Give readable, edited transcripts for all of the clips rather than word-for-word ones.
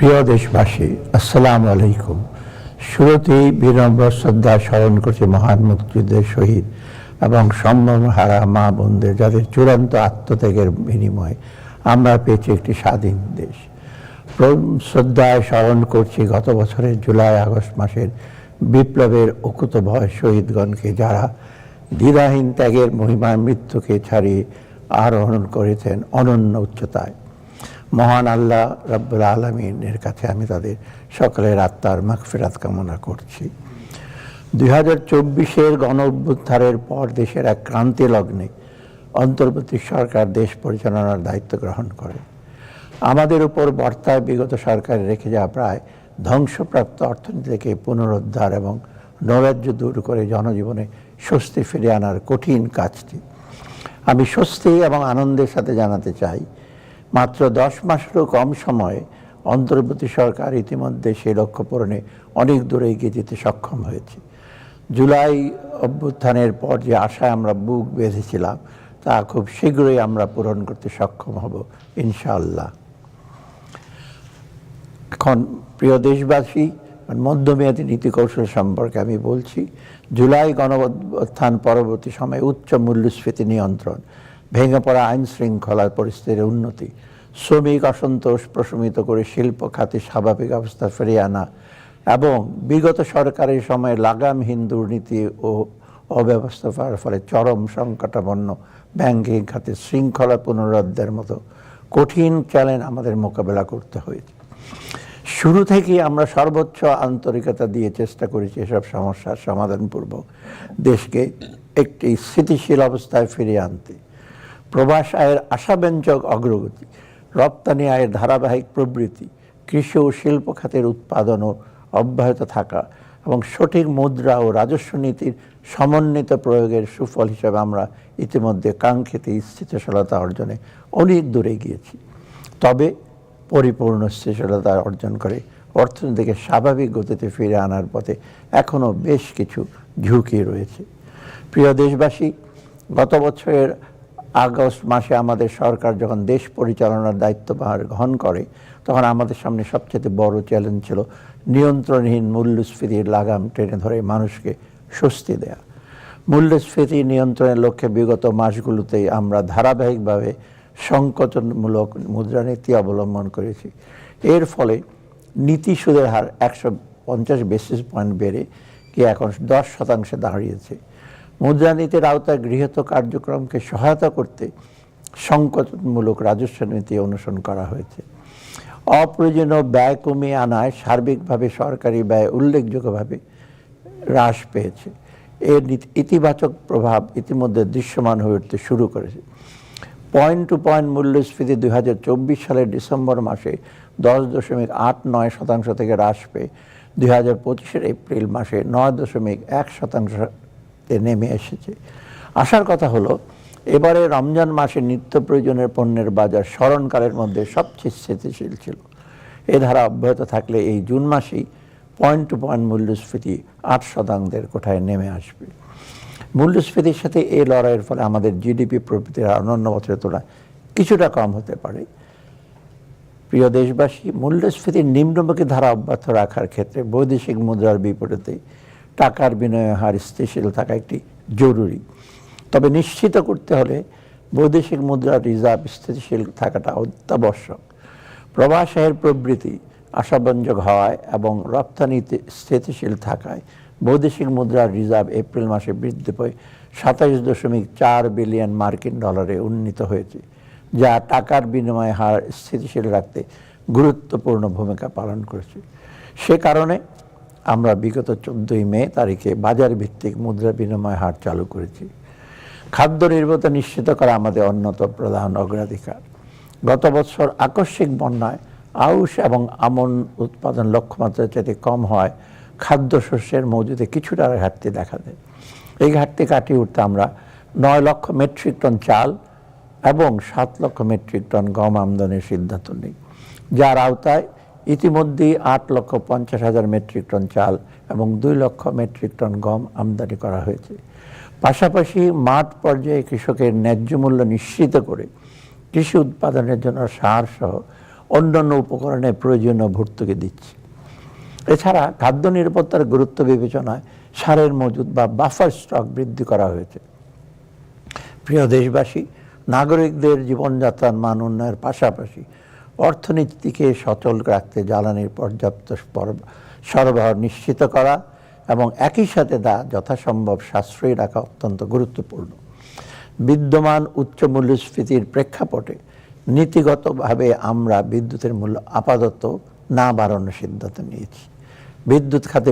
প্রিয় দেশবাসী, আসসালামু আলাইকুম। শুরুতেই বিনম্র শ্রদ্ধা স্মরণ করছি মহান মুক্তিযুদ্ধের শহীদ এবং সম্মানহারা মা বোনদের, যাদের চূড়ান্ত আত্মত্যাগের বিনিময়ে আমরা পেয়েছি একটি স্বাধীন দেশ। শ্রদ্ধায় স্মরণ করছি গত বছরের জুলাই আগস্ট মাসের বিপ্লবের অকুতভয় শহীদগণকে, যারা দ্বিধাহীন ত্যাগের মহিমায় মৃত্যুকে ছাড়িয়ে আরোহণ করেছেন অনন্য উচ্চতায়। মহান আল্লাহ রাব্বুল আলামিনের কাছে আমি তাদের সকলের আত্মার মাগফিরাত কামনা করছি। 2024-এর গণ অভ্যুত্থানের পর দেশের এক ক্রান্তি লগ্নে অন্তর্বর্তী সরকার দেশ পরিচালনার দায়িত্ব গ্রহণ করে। আমাদের উপর বর্তায় বিগত সরকারের রেখে যাওয়া প্রায় ধ্বংসপ্রাপ্ত অর্থনীতি থেকে পুনরুদ্ধার এবং নৈরাজ্য দূর করে জনজীবনে স্বস্তি ফিরিয়ে আনার কঠিন কাজটি। আমি স্বস্তি এবং আনন্দের সাথে জানাতে চাই, মাত্র 10 মাসেরও কম সময়ে অন্তর্বর্তী সরকার ইতিমধ্যে সেই লক্ষ্য পূরণে অনেক দূরে এগিয়ে যেতে সক্ষম হয়েছে। জুলাই অভ্যুত্থানের পর যে আশায় আমরা বুক বেঁধেছিলাম, তা খুব শীঘ্রই আমরা পূরণ করতে সক্ষম হব ইনশাআল্লাহ। এখন প্রিয় দেশবাসী, মধ্যমেয়াদী নীতি কৌশল সম্পর্কে আমি বলছি। জুলাই গণ অভ্যুত্থান পরবর্তী সময়ে উচ্চ মূল্যস্ফীতি নিয়ন্ত্রণ, ভেঙে পড়া আইন শৃঙ্খলার পরিস্থিতির উন্নতি, শ্রমিক অসন্তোষ প্রশমিত করে শিল্প খাতে স্বাভাবিক অবস্থা ফিরিয়ে আনা এবং বিগত সরকারের সময়ে লাগামহীন দুর্নীতি ও অব্যবস্থার ফলে চরম সংকটাপন্ন ব্যাংকিং খাতে শৃঙ্খলা পুনরুদ্ধারের মতো কঠিন চ্যালেঞ্জ আমাদের মোকাবেলা করতে হয়েছে। শুরু থেকেই আমরা সর্বোচ্চ আন্তরিকতা দিয়ে চেষ্টা করেছি এসব সমস্যার সমাধানপূর্বক দেশকে একটি স্থিতিশীল অবস্থায় ফিরিয়ে আনতে। প্রবাস আয়ের আশাব্যঞ্জক অগ্রগতি, রপ্তানি আয়ের ধারাবাহিক প্রবৃদ্ধি, কৃষি ও শিল্প খাতের উৎপাদনও অব্যাহত থাকা এবং সঠিক মুদ্রা ও রাজস্ব নীতির সমন্বিত প্রয়োগের সুফল হিসেবে আমরা ইতিমধ্যে কাঙ্ক্ষিত স্থিতিশীলতা অর্জনে অনেক দূরে গিয়েছি। তবে পরিপূর্ণ স্থিতিশীলতা অর্জন করে অর্থনীতিকে স্বাভাবিক গতিতে ফিরে আনার পথে এখনও বেশ কিছু ঝুঁকি রয়েছে। প্রিয় দেশবাসী, গত বছরের আগস্ট মাসে আমাদের সরকার যখন দেশ পরিচালনার দায়িত্বভার গ্রহণ করে, তখন আমাদের সামনে সবচেয়ে বড় চ্যালেঞ্জ ছিল নিয়ন্ত্রণহীন মূল্যস্ফীতির লাগাম টেনে ধরে মানুষকে স্বস্তি দেয়া। মূল্যস্ফীতি নিয়ন্ত্রণের লক্ষ্যে বিগত মাসগুলোতেই আমরা ধারাবাহিকভাবে সংকোচনমূলক মুদ্রানীতি অবলম্বন করেছি। এর ফলে নীতি সুদের হার 150 বেসিস পয়েন্ট বেড়ে গিয়ে এখন 10% দাঁড়িয়েছে। মুদ্রানীতির আওতায় গৃহীত কার্যক্রমকে সহায়তা করতে সংকোচনমূলক রাজস্ব নীতি অনুসরণ করা হয়েছে। অপ্রয়োজনীয় ব্যয় কমিয়ে আনায় সার্বিকভাবে সরকারি ব্যয় উল্লেখযোগ্যভাবে হ্রাস পেয়েছে। এর ইতিবাচক প্রভাব ইতিমধ্যে দৃশ্যমান হয়ে উঠতে শুরু করেছে। পয়েন্ট টু পয়েন্ট মূল্যস্ফীতি 2024 সালের ডিসেম্বর মাসে 10.89% থেকে হ্রাস পেয়ে 2025-এর এপ্রিল মাসে 9.1% নেমে এসেছে। আসার কথা হলো, এবারে রমজান মাসে নিত্য প্রয়োজনের পণ্যের বাজার স্মরণকালের মধ্যে সবচেয়ে স্থিতিশীল ছিল। এ ধারা অব্যাহত থাকলে এই জুন মাসেই পয়েন্ট টু পয়েন্ট মূল্যস্ফীতি 8% কোঠায় নেমে আসবে। মূল্যস্ফীতির সাথে এই লড়াইয়ের ফলে আমাদের জিডিপি প্রবৃদ্ধির অন্যান্য বছরের তুলনায় কিছুটা কম হতে পারে। প্রিয় দেশবাসী, মূল্যস্ফীতির নিম্নমুখী ধারা অব্যাহত রাখার ক্ষেত্রে বৈদেশিক মুদ্রার বিপরীতে টাকার বিনিময় হার স্থিতিশীল থাকা একটি জরুরি। তবে নিশ্চিত করতে হলে বৈদেশিক মুদ্রার রিজার্ভ স্থিতিশীল থাকাটা অত্যাবশ্যক। প্রবাস আয়ের প্রবৃদ্ধি আশাব্যঞ্জক হওয়ায় এবং রপ্তানিতে স্থিতিশীল থাকায় বৈদেশিক মুদ্রার রিজার্ভ এপ্রিল মাসে বৃদ্ধি পেয়ে 27.4 বিলিয়ন মার্কিন ডলারে উন্নীত হয়েছে, যা টাকার বিনিময় হার স্থিতিশীল রাখতে গুরুত্বপূর্ণ ভূমিকা পালন করেছে। সে কারণে আমরা বিগত 14 মে তারিখে বাজার ভিত্তিক মুদ্রা বিনিময় হার চালু করেছি। খাদ্য নিরাপত্তা নিশ্চিত করা আমাদের অন্যতম প্রধান অগ্রাধিকার। গত বছর আকস্মিক বন্যায় আউশ এবং আমন উৎপাদন লক্ষ্যমাত্রার চাইতে কম হয় খাদ্যশস্যের মজুদে কিছুটা ঘাটতি দেখা দেয়। এই ঘাটতি কাটিয়ে উঠতে আমরা 9 লক্ষ মেট্রিক টন চাল এবং 7 লক্ষ মেট্রিক টন গম আমদানির সিদ্ধান্ত নিই, যার আওতায় ইতিমধ্যেই 8,50,000 মেট্রিক টন চাল এবং 2 লক্ষ মেট্রিক টন গম আমদানি করা হয়েছে। পাশাপাশি মাঠ পর্যায়ে কৃষকের ন্যায্য মূল্য নিশ্চিত করে কৃষি উৎপাদনের জন্য সার সহ অন্যান্য উপকরণে প্রয়োজনীয় ভর্তুকি দিচ্ছি। এছাড়া খাদ্য নিরাপত্তার গুরুত্ব বিবেচনায় সারের মজুদ বা বাফার স্টক বৃদ্ধি করা হয়েছে। প্রিয় দেশবাসী, নাগরিকদের জীবনযাত্রার মান উন্নয়নের পাশাপাশি অর্থনীতিকে সচল রাখতে জ্বালানির পর্যাপ্ত সরবরাহ নিশ্চিত করা এবং একই সাথে তা যথাসম্ভব সাশ্রয়ী রাখা অত্যন্ত গুরুত্বপূর্ণ। বিদ্যমান উচ্চ মূল্যস্ফীতির প্রেক্ষাপটে নীতিগতভাবে আমরা বিদ্যুতের মূল্য আপাতত না বাড়ানোর সিদ্ধান্ত নিয়েছি। বিদ্যুৎ খাতে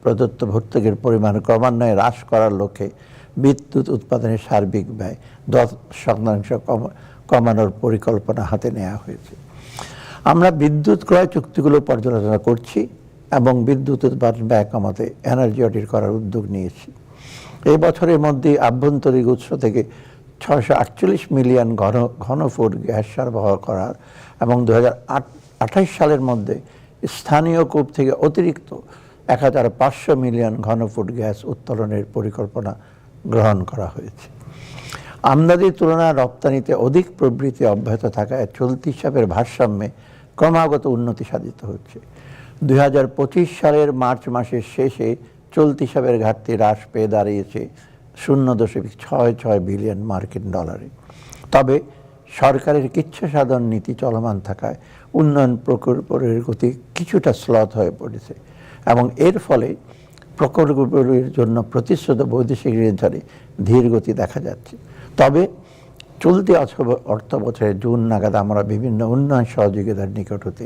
প্রদত্ত ভর্তুকির পরিমাণ ক্রমান্বয়ে হ্রাস করার লক্ষ্যে বিদ্যুৎ উৎপাদনের সার্বিক ব্যয় 10% কমানোর পরিকল্পনা হাতে নেওয়া হয়েছে। আমরা বিদ্যুৎ ক্রয় চুক্তিগুলো পর্যালোচনা করছি এবং বিদ্যুৎ উৎপাদন ব্যয় কমাতে এনার্জি অডিট করার উদ্যোগ নিয়েছি। এই বছরের মধ্যে আভ্যন্তরীণ উৎস থেকে 648 মিলিয়ন ঘনফুট গ্যাস সরবরাহ করার এবং 2028 সালের মধ্যে স্থানীয় কূপ থেকে অতিরিক্ত 1500 মিলিয়ন ঘনফুট গ্যাস উত্তোলনের পরিকল্পনা গ্রহণ করা হয়েছে। আমদানির তুলনায় রপ্তানিতে অধিক প্রবৃদ্ধি অব্যাহত থাকায় চলতি হিসাবের ভারসাম্যে ক্রমাগত উন্নতি সাধিত হচ্ছে। 2025 সালের মার্চ মাসের শেষে চলতি হিসাবের ঘাটতি হ্রাস পেয়ে দাঁড়িয়েছে 0.66 বিলিয়ন মার্কিন ডলারে। তবে সরকারের কিচ্ছা সাধন নীতি চলমান থাকায় উন্নয়ন প্রকল্পের গতি কিছুটা স্লথ হয়ে পড়েছে এবং এর ফলে প্রকল্পগুলির জন্য প্রতিশ্রুত বৈদেশিক ঋণে ধীর গতি দেখা যাচ্ছে। তবে চলতি অর্থ বছরের জুন নাগাদ আমরা বিভিন্ন উন্নয়ন সহযোগিতার নিকট হতে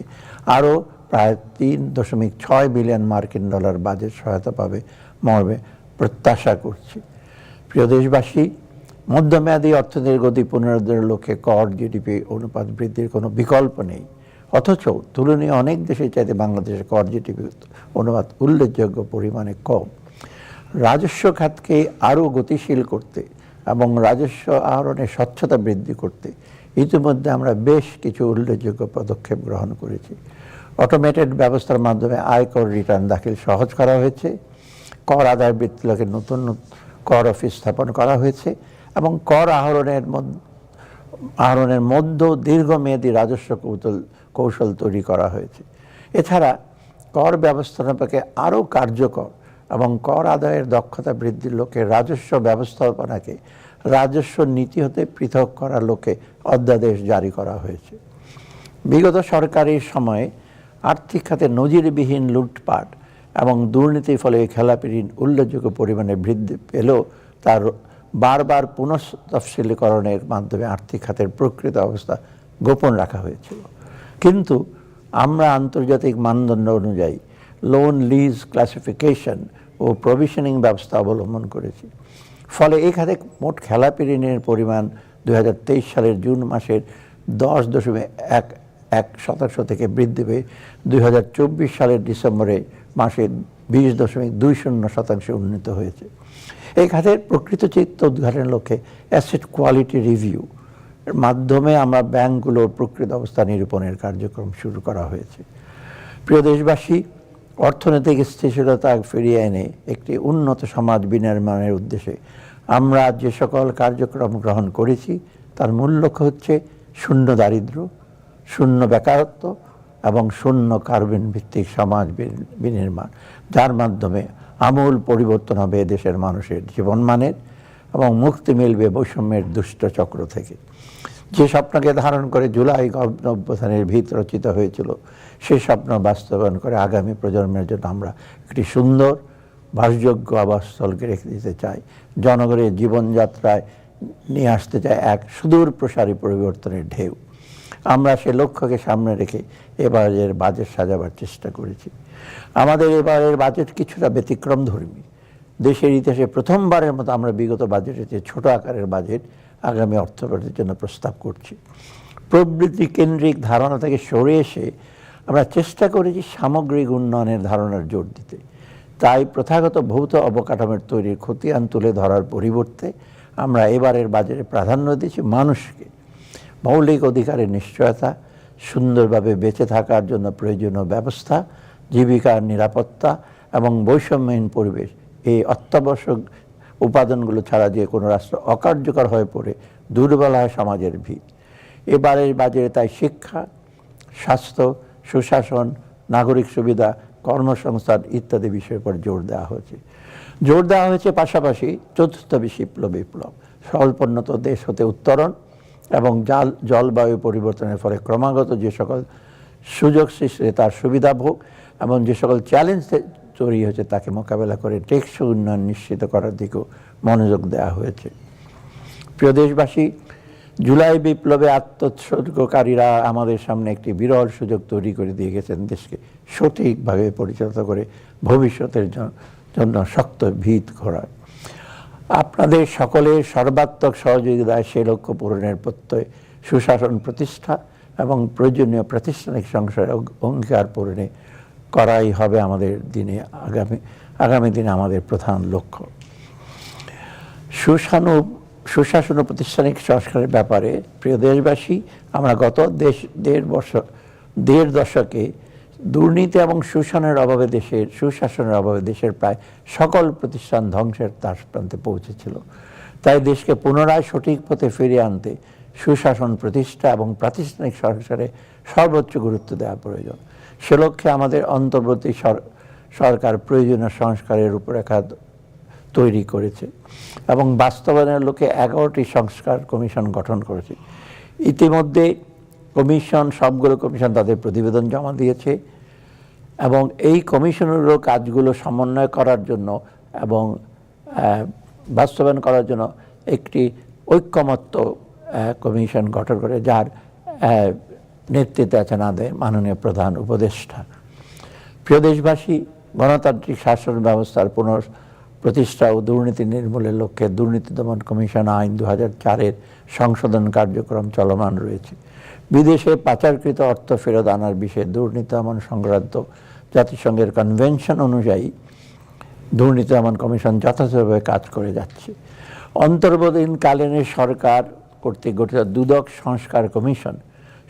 আরও প্রায় 3.6 বিলিয়ন মার্কিন ডলার বাজেট সহায়তা পাবে মর্মে প্রত্যাশা করছি। প্রিয় দেশবাসী, মধ্যমেয়াদী অর্থনীতির গতি পুনরুদ্ধারের লক্ষ্যে কর জিডিপি অনুপাত বৃদ্ধির কোনো বিকল্প নেই। অথচ তুলনীয় অনেক দেশের চাইতে বাংলাদেশের কর জিডিপি অনুপাত উল্লেখযোগ্য পরিমাণে কম। রাজস্ব খাতকে আরও গতিশীল করতে এবং রাজস্ব আহরণের স্বচ্ছতা বৃদ্ধি করতে ইতিমধ্যে আমরা বেশ কিছু উল্লেখযোগ্য পদক্ষেপ গ্রহণ করেছি। অটোমেটেড ব্যবস্থার মাধ্যমে আয়কর রিটার্ন দাখিল সহজ করা হয়েছে, কর আদায় বৃত্তির লক্ষ্যে নতুন কর অফিস স্থাপন করা হয়েছে এবং কর আহরণের মধ্যে দীর্ঘমেয়াদী রাজস্ব কৌশল তৈরি করা হয়েছে। এছাড়া কর ব্যবস্থাপনাকে আরও কার্যকর এবং কর আদায়ের দক্ষতা বৃদ্ধির লক্ষ্যে রাজস্ব ব্যবস্থাপনাকে রাজস্ব নীতি হতে পৃথক করার লক্ষ্যে অধ্যাদেশ জারি করা হয়েছে। বিগত সরকারের সময়ে আর্থিক খাতে নজিরবিহীন লুটপাট এবং দুর্নীতির ফলে খেলাপি ঋণ উল্লেখযোগ্য পরিমাণে বৃদ্ধি পেলেও তার বারবার পুনঃতফসিলীকরণের মাধ্যমে আর্থিক খাতের প্রকৃত অবস্থা গোপন রাখা হয়েছিল। কিন্তু আমরা আন্তর্জাতিক মানদণ্ড অনুযায়ী লোন লিজ ক্লাসিফিকেশন ও প্রভিশনিং ব্যবস্থা অবলম্বন করেছি। ফলে এই খাতে মোট খেলাপি ঋণের পরিমাণ 2023 সালের জুন মাসের 10.11% থেকে বৃদ্ধি পেয়ে 2024 সালের ডিসেম্বরে মাসে 20.20% উন্নীত হয়েছে। এই খাতের প্রকৃত চিত্র উদ্ঘাটনের লক্ষ্যে অ্যাসেট কোয়ালিটি রিভিউ এর মাধ্যমে আমরা ব্যাংকগুলোর প্রকৃত অবস্থা নিরূপণের কার্যক্রম শুরু করা হয়েছে। প্রিয় দেশবাসী, অর্থনৈতিক স্থিতিশীলতা ফিরিয়ে এনে একটি উন্নত সমাজ বিনির্মাণের উদ্দেশ্যে আমরা যে সকল কার্যক্রম গ্রহণ করেছি তার মূল লক্ষ্য হচ্ছে শূন্য দারিদ্র্য, শূন্য বেকারত্ব এবং শূন্য কার্বন ভিত্তিক সমাজ বিনির্মাণ, যার মাধ্যমে আমূল পরিবর্তন হবে দেশের মানুষের জীবনমানের এবং মুক্তি মিলবে বৈষম্যের দুষ্ট চক্র থেকে। যে স্বপ্নকে ধারণ করে জুলাই অভ্যুত্থানের ভিত রচিত হয়েছিল, সেই স্বপ্ন বাস্তবায়ন করে আগামী প্রজন্মের জন্য আমরা একটি সুন্দর বাসযোগ্য আবাসস্থলকে রেখে দিতে চাই। জনগণের জীবনযাত্রায় নিয়ে আসতে চাই এক সুদূর প্রসারী পরিবর্তনের ঢেউ। আমরা সে লক্ষ্যকে সামনে রেখে এবারের বাজেট সাজাবার চেষ্টা করেছি। আমাদের এবারের বাজেট কিছুটা ব্যতিক্রমধর্মী। দেশের ইতিহাসে প্রথমবারের মতো আমরা বিগত বাজেটের চেয়ে ছোট আকারের বাজেট আগামী অর্থবর্ষের জন্য প্রস্তাব করছি। প্রবৃদ্ধি কেন্দ্রিক ধারণা থেকে সরে এসে আমরা চেষ্টা করেছি সামগ্রিক উন্নয়নের ধারণার জোর দিতে। তাই প্রথাগত ভৌত অবকাঠামোর তৈরির খতিয়ান তুলে ধরার পরিবর্তে আমরা এবারের বাজেটে প্রাধান্য দিয়েছি মানুষকে। মৌলিক অধিকারের নিশ্চয়তা, সুন্দরভাবে বেঁচে থাকার জন্য প্রয়োজনীয় ব্যবস্থা, জীবিকার নিরাপত্তা এবং বৈষম্যহীন পরিবেশ, এই অত্যাবশ্যক উপাদানগুলো ছাড়া যে কোনো রাষ্ট্র অকার্যকর হয়ে পড়ে দুর্বল হয় সমাজের ভিত। এবারের বাজেটে তাই শিক্ষা, স্বাস্থ্য, সুশাসন, নাগরিক সুবিধা, কর্মসংস্থান ইত্যাদি বিষয়ের উপর জোর দেওয়া হয়েছে। জোর দেওয়া হয়েছে পাশাপাশি চতুর্থ বিপ্লব, স্বল্পোন্নত দেশ হতে উত্তরণ এবং জলবায়ু পরিবর্তনের ফলে ক্রমাগত যে সকল সুযোগ সৃষ্টি তার সুবিধা ভোগ এবং যে সকল চ্যালেঞ্জ তৈরি হয়েছে তাকে মোকাবেলা করে টেকসই উন্নয়ন নিশ্চিত করার দিকেও মনোযোগ দেওয়া হয়েছে। প্রিয় দেশবাসী, জুলাই বিপ্লবে আত্মোৎসর্গকারীরা আমাদের সামনে একটি বিরল সুযোগ তৈরি করে দিয়ে গেছেন দেশকে সঠিকভাবে পরিচালিত করে ভবিষ্যতের জন্য শক্ত ভিত গড়ার। আপনাদের সকলের সর্বাত্মক সহযোগিতায় সে লক্ষ্য পূরণের প্রত্যয় সুশাসন প্রতিষ্ঠা এবং প্রয়োজনীয় প্রাতিষ্ঠানিক সংস্কারের অঙ্গীকার পূরণে করাই হবে আমাদের আগামী দিনে আমাদের প্রধান লক্ষ্য। সুশাসন ও প্রাতিষ্ঠানিক সংস্কারের ব্যাপারে প্রিয় দেশবাসী, আমরা গত দেড় দশকে দুর্নীতি এবং সুশাসনের অভাবে দেশের প্রায় সকল প্রতিষ্ঠান ধ্বংসের দ্বারপ্রান্তে পৌঁছেছিল। তাই দেশকে পুনরায় সঠিক পথে ফিরিয়ে আনতে সুশাসন প্রতিষ্ঠা এবং প্রাতিষ্ঠানিক সংস্কারে সর্বোচ্চ গুরুত্ব দেওয়া প্রয়োজন। সে লক্ষ্যে আমাদের অন্তর্বর্তী সরকার প্রয়োজনীয় সংস্কারের রূপরেখা তৈরি করেছে এবং বাস্তবায়নের লক্ষ্যে 11টি সংস্কার কমিশন গঠন করেছে। ইতিমধ্যে সবগুলো কমিশন তাদের প্রতিবেদন জমা দিয়েছে এবং এই কমিশনেরও কাজগুলো সমন্বয় করার জন্য এবং বাস্তবায়ন করার জন্য একটি ঐক্যমত্য কমিশন গঠন করে, যার নেতৃত্বে আছেন আমাদের মাননীয় প্রধান উপদেষ্টা। প্রিয় দেশবাসী, গণতান্ত্রিক শাসন ব্যবস্থার প্রতিষ্ঠা ও দুর্নীতি নির্মূলের লক্ষ্যে দুর্নীতি দমন কমিশন আইন 2004-এর সংশোধন কার্যক্রম চলমান রয়েছে। বিদেশে পাচারকৃত অর্থ ফেরত আনার বিষয়ে দুর্নীতি দমন সংক্রান্ত জাতিসংঘের কনভেনশন অনুযায়ী দুর্নীতি দমন কমিশন যথাযথভাবে কাজ করে যাচ্ছে। অন্তর্বর্তীকালীন সরকার কর্তৃক গঠিত দুদক সংস্কার কমিশন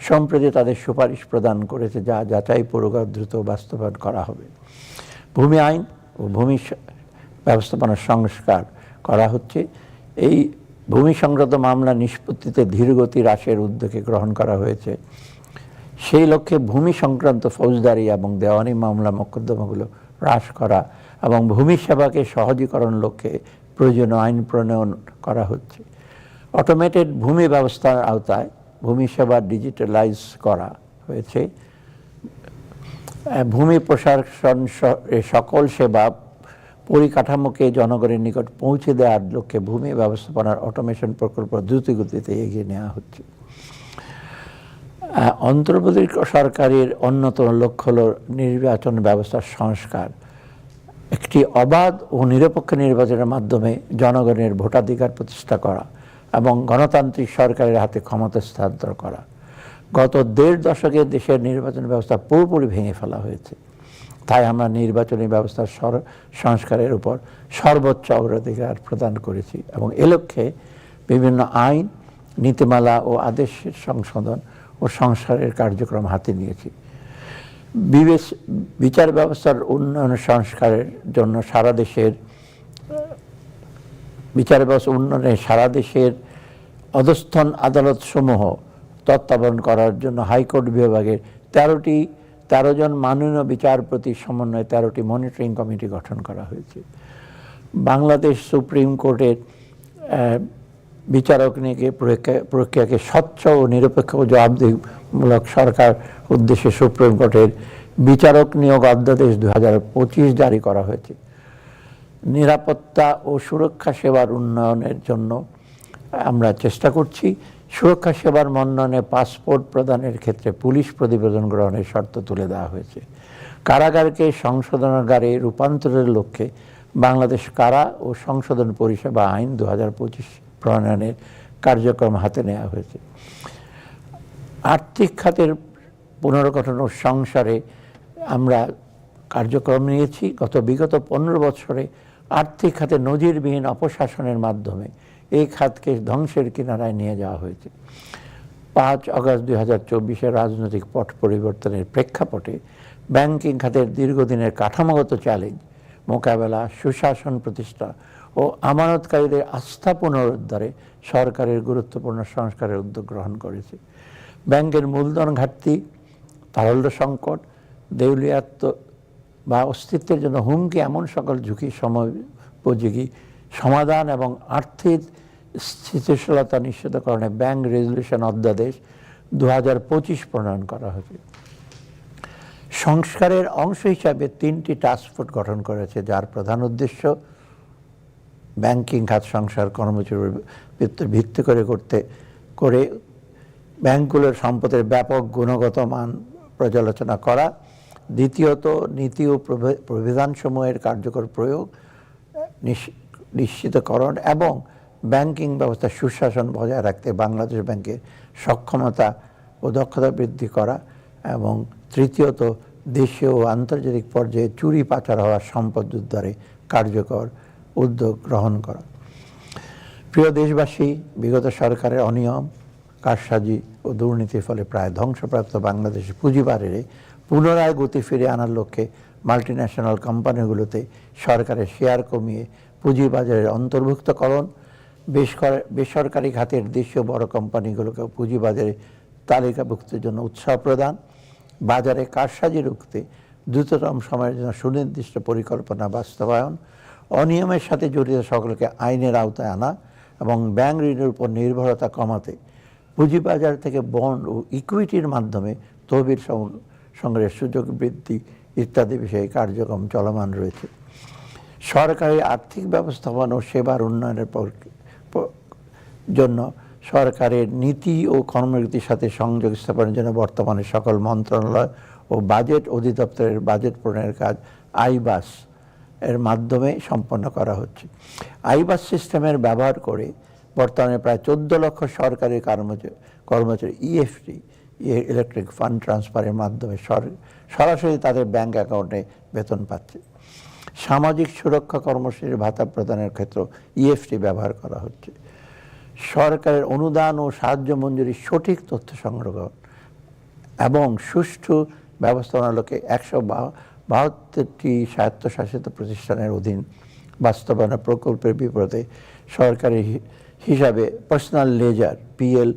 সম্প্রতি তাদের সুপারিশ প্রদান করেছে, যা যাচাই পূর্বক দ্রুত বাস্তবায়ন করা হবে। ভূমি আইন ও ভূমি ব্যবস্থাপনার সংস্কার করা হচ্ছে। এই ভূমি সংক্রান্ত মামলা নিষ্পত্তিতে ধীরগতি হ্রাসের উদ্যোগে গ্রহণ করা হয়েছে। সেই লক্ষ্যে ভূমি সংক্রান্ত ফৌজদারি এবং দেওয়ানি মামলা মোকদ্দমাগুলো হ্রাস করা এবং ভূমি সেবাকে সহজীকরণ লক্ষ্যে প্রয়োজনীয় আইন প্রণয়ন করা হচ্ছে। অটোমেটেড ভূমি ব্যবস্থার আওতায় ভূমি সেবা ডিজিটালাইজ করা হয়েছে। ভূমি প্রশাসন সকল সেবা পরিকাঠামোকে জনগণের নিকট পৌঁছে দেওয়ার লক্ষ্যে ভূমি ব্যবস্থাপনার অটোমেশন প্রকল্প দ্রুতগতিতে এগিয়ে নেওয়া হচ্ছে। অন্তর্বর্তী সরকারের অন্যতম লক্ষ্য হল নির্বাচন ব্যবস্থার সংস্কার। একটি অবাধ ও নিরপেক্ষ নির্বাচনের মাধ্যমে জনগণের ভোটাধিকার প্রতিষ্ঠা করা এবং গণতান্ত্রিক সরকারের হাতে ক্ষমতা হস্তান্তর করা। গত দেড় দশকে দেশের নির্বাচন ব্যবস্থা পুরোপুরি ভেঙে ফেলা হয়েছে। তাই আমরা নির্বাচনী ব্যবস্থার সংস্কারের উপর সর্বোচ্চ অগ্রাধিকার প্রদান করেছি এবং এ লক্ষ্যে বিভিন্ন আইন, নীতিমালা ও আদেশের সংশোধন ও সংস্কারের কার্যক্রম হাতে নিয়েছি। বিচার ব্যবস্থার উন্নয়ন সংস্কারের জন্য সারা দেশের অধস্তন আদালতসমূহ তত্ত্বাবধান করার জন্য হাইকোর্ট বিভাগের 13 জন মাননীয় বিচারপতি সমন্বয়ে 13টি মনিটরিং কমিটি গঠন করা হয়েছে। বাংলাদেশ সুপ্রিম কোর্টের বিচারক নিয়োগে প্রক্রিয়াকে স্বচ্ছ ও নিরপেক্ষ ও জবাবদিহিমূলক সরকার উদ্দেশ্যে সুপ্রিম কোর্টের বিচারক নিয়োগ অধ্যাদেশ 2025 জারি করা হয়েছে। নিরাপত্তা ও সুরক্ষা সেবার উন্নয়নের জন্য আমরা চেষ্টা করছি। সুরক্ষা সেবার মন্নয়নে পাসপোর্ট প্রদানের ক্ষেত্রে পুলিশ প্রতিবেদন গ্রহণের শর্ত তুলে দেওয়া হয়েছে। কারাগারকে সংশোধনাগারে রূপান্তরের লক্ষ্যে বাংলাদেশ কারা ও সংশোধন পরিষেবা আইন 2025 প্রণয়নের কার্যক্রম হাতে নেওয়া হয়েছে। আর্থিক খাতের পুনর্গঠন ও সংস্কারে আমরা কার্যক্রম নিয়েছি। বিগত 15 বছরে আর্থিক খাতে নজিরবিহীন অপশাসনের মাধ্যমে এই খাতকে ধ্বংসের কিনারায় নিয়ে যাওয়া হয়েছে। 5 আগস্ট 2024 রাজনৈতিক পট পরিবর্তনের প্রেক্ষাপটে ব্যাংকিং খাতের দীর্ঘদিনের কাঠামোগত চ্যালেঞ্জ মোকাবেলা, সুশাসন প্রতিষ্ঠা ও আমানতকারীদের আস্থা পুনরুদ্ধারে সরকারের গুরুত্বপূর্ণ সংস্কারের উদ্যোগ গ্রহণ করেছে। ব্যাংকের মূলধন ঘাটতি তারল্য সংকট, দেউলিয়াত্ব বা অস্তিত্বের জন্য হুমকি এমন সকল ঝুঁকি সময়োপযোগী সমাধান এবং আর্থিক স্থিতিশীলতা নিশ্চিতকরণে ব্যাংক রেজলিউশন অধ্যাদেশ 2025 প্রণয়ন করা হয়েছে। সংস্কারের অংশ হিসাবে 3টি টাস্কফোর্স গঠন করেছে, যার প্রধান উদ্দেশ্য ব্যাংকিং খাত সংস্কার কর্মসূচির ভিত্তি করে ব্যাংকগুলোর সম্পদের ব্যাপক গুণগত মান পর্যালোচনা করা, দ্বিতীয়ত নীতি ও প্রবিধানসমূহের কার্যকর প্রয়োগ নিশ্চিতকরণ এবং ব্যাংকিং ব্যবস্থার সুশাসন বজায় রাখতে বাংলাদেশ ব্যাংকের সক্ষমতা ও দক্ষতা বৃদ্ধি করা, এবং তৃতীয়ত দেশীয় ও আন্তর্জাতিক পর্যায়ে চুরি পাচার হওয়া সম্পদ উদ্ধারে কার্যকর উদ্যোগ গ্রহণ করা। প্রিয় দেশবাসী, বিগত সরকারের অনিয়ম, কারসাজি ও দুর্নীতির ফলে প্রায় ধ্বংসপ্রাপ্ত বাংলাদেশের পুঁজিবাজারে পুনরায় গতি ফিরিয়ে আনার লক্ষ্যে মাল্টিন্যাশনাল কোম্পানিগুলোতে সরকারের শেয়ার কমিয়ে পুঁজিবাজারের অন্তর্ভুক্তকরণ, বেসরকারি খাতের দেশীয় বড় কোম্পানিগুলোকে পুঁজিবাজারে তালিকাভুক্তির জন্য উৎসাহ প্রদান, বাজারে কারসাজি রুখতে দ্রুততম সময়ের জন্য সুনির্দিষ্ট পরিকল্পনা বাস্তবায়ন, অনিয়মের সাথে জড়িত সকলকে আইনের আওতায় আনা এবং ব্যাংক ঋণের উপর নির্ভরতা কমাতে পুঁজিবাজার থেকে বন্ড ও ইকুইটির মাধ্যমে তহবিল সংগ্রহের সুযোগ বৃদ্ধি ইত্যাদি বিষয়ে কার্যক্রম চলমান রয়েছে। সরকারি আর্থিক ব্যবস্থাপনা ও সেবার উন্নয়নের জন্য সরকারের নীতি ও কর্মনীতির সাথে সংযোগ স্থাপনের জন্য বর্তমানে সকল মন্ত্রণালয় ও বাজেট অধিদপ্তরের বাজেট প্রণয়নের কাজ আইবাস এর মাধ্যমে সম্পন্ন করা হচ্ছে। আইবাস সিস্টেমের ব্যবহার করে বর্তমানে প্রায় 14 লক্ষ সরকারি কর্মচারী ইএফটি ইলেকট্রিক ফান্ড ট্রান্সফারের মাধ্যমে সরাসরি তাদের ব্যাংক অ্যাকাউন্টে বেতন পাচ্ছে। সামাজিক সুরক্ষা কর্মসূচির ভাতা প্রদানের ক্ষেত্রে ইএফটি ব্যবহার করা হচ্ছে। সরকারের অনুদান ও সাহায্য মঞ্জুরির সঠিক তথ্য সংগ্রহ এবং সুষ্ঠু ব্যবস্থাপনার লক্ষ্যে 172টি স্বায়ত্তশাসিত প্রতিষ্ঠানের অধীন বাস্তবায়ন প্রকল্পের বিপরীতে সরকারি হিসাবে পার্সোনাল লেজার পিএল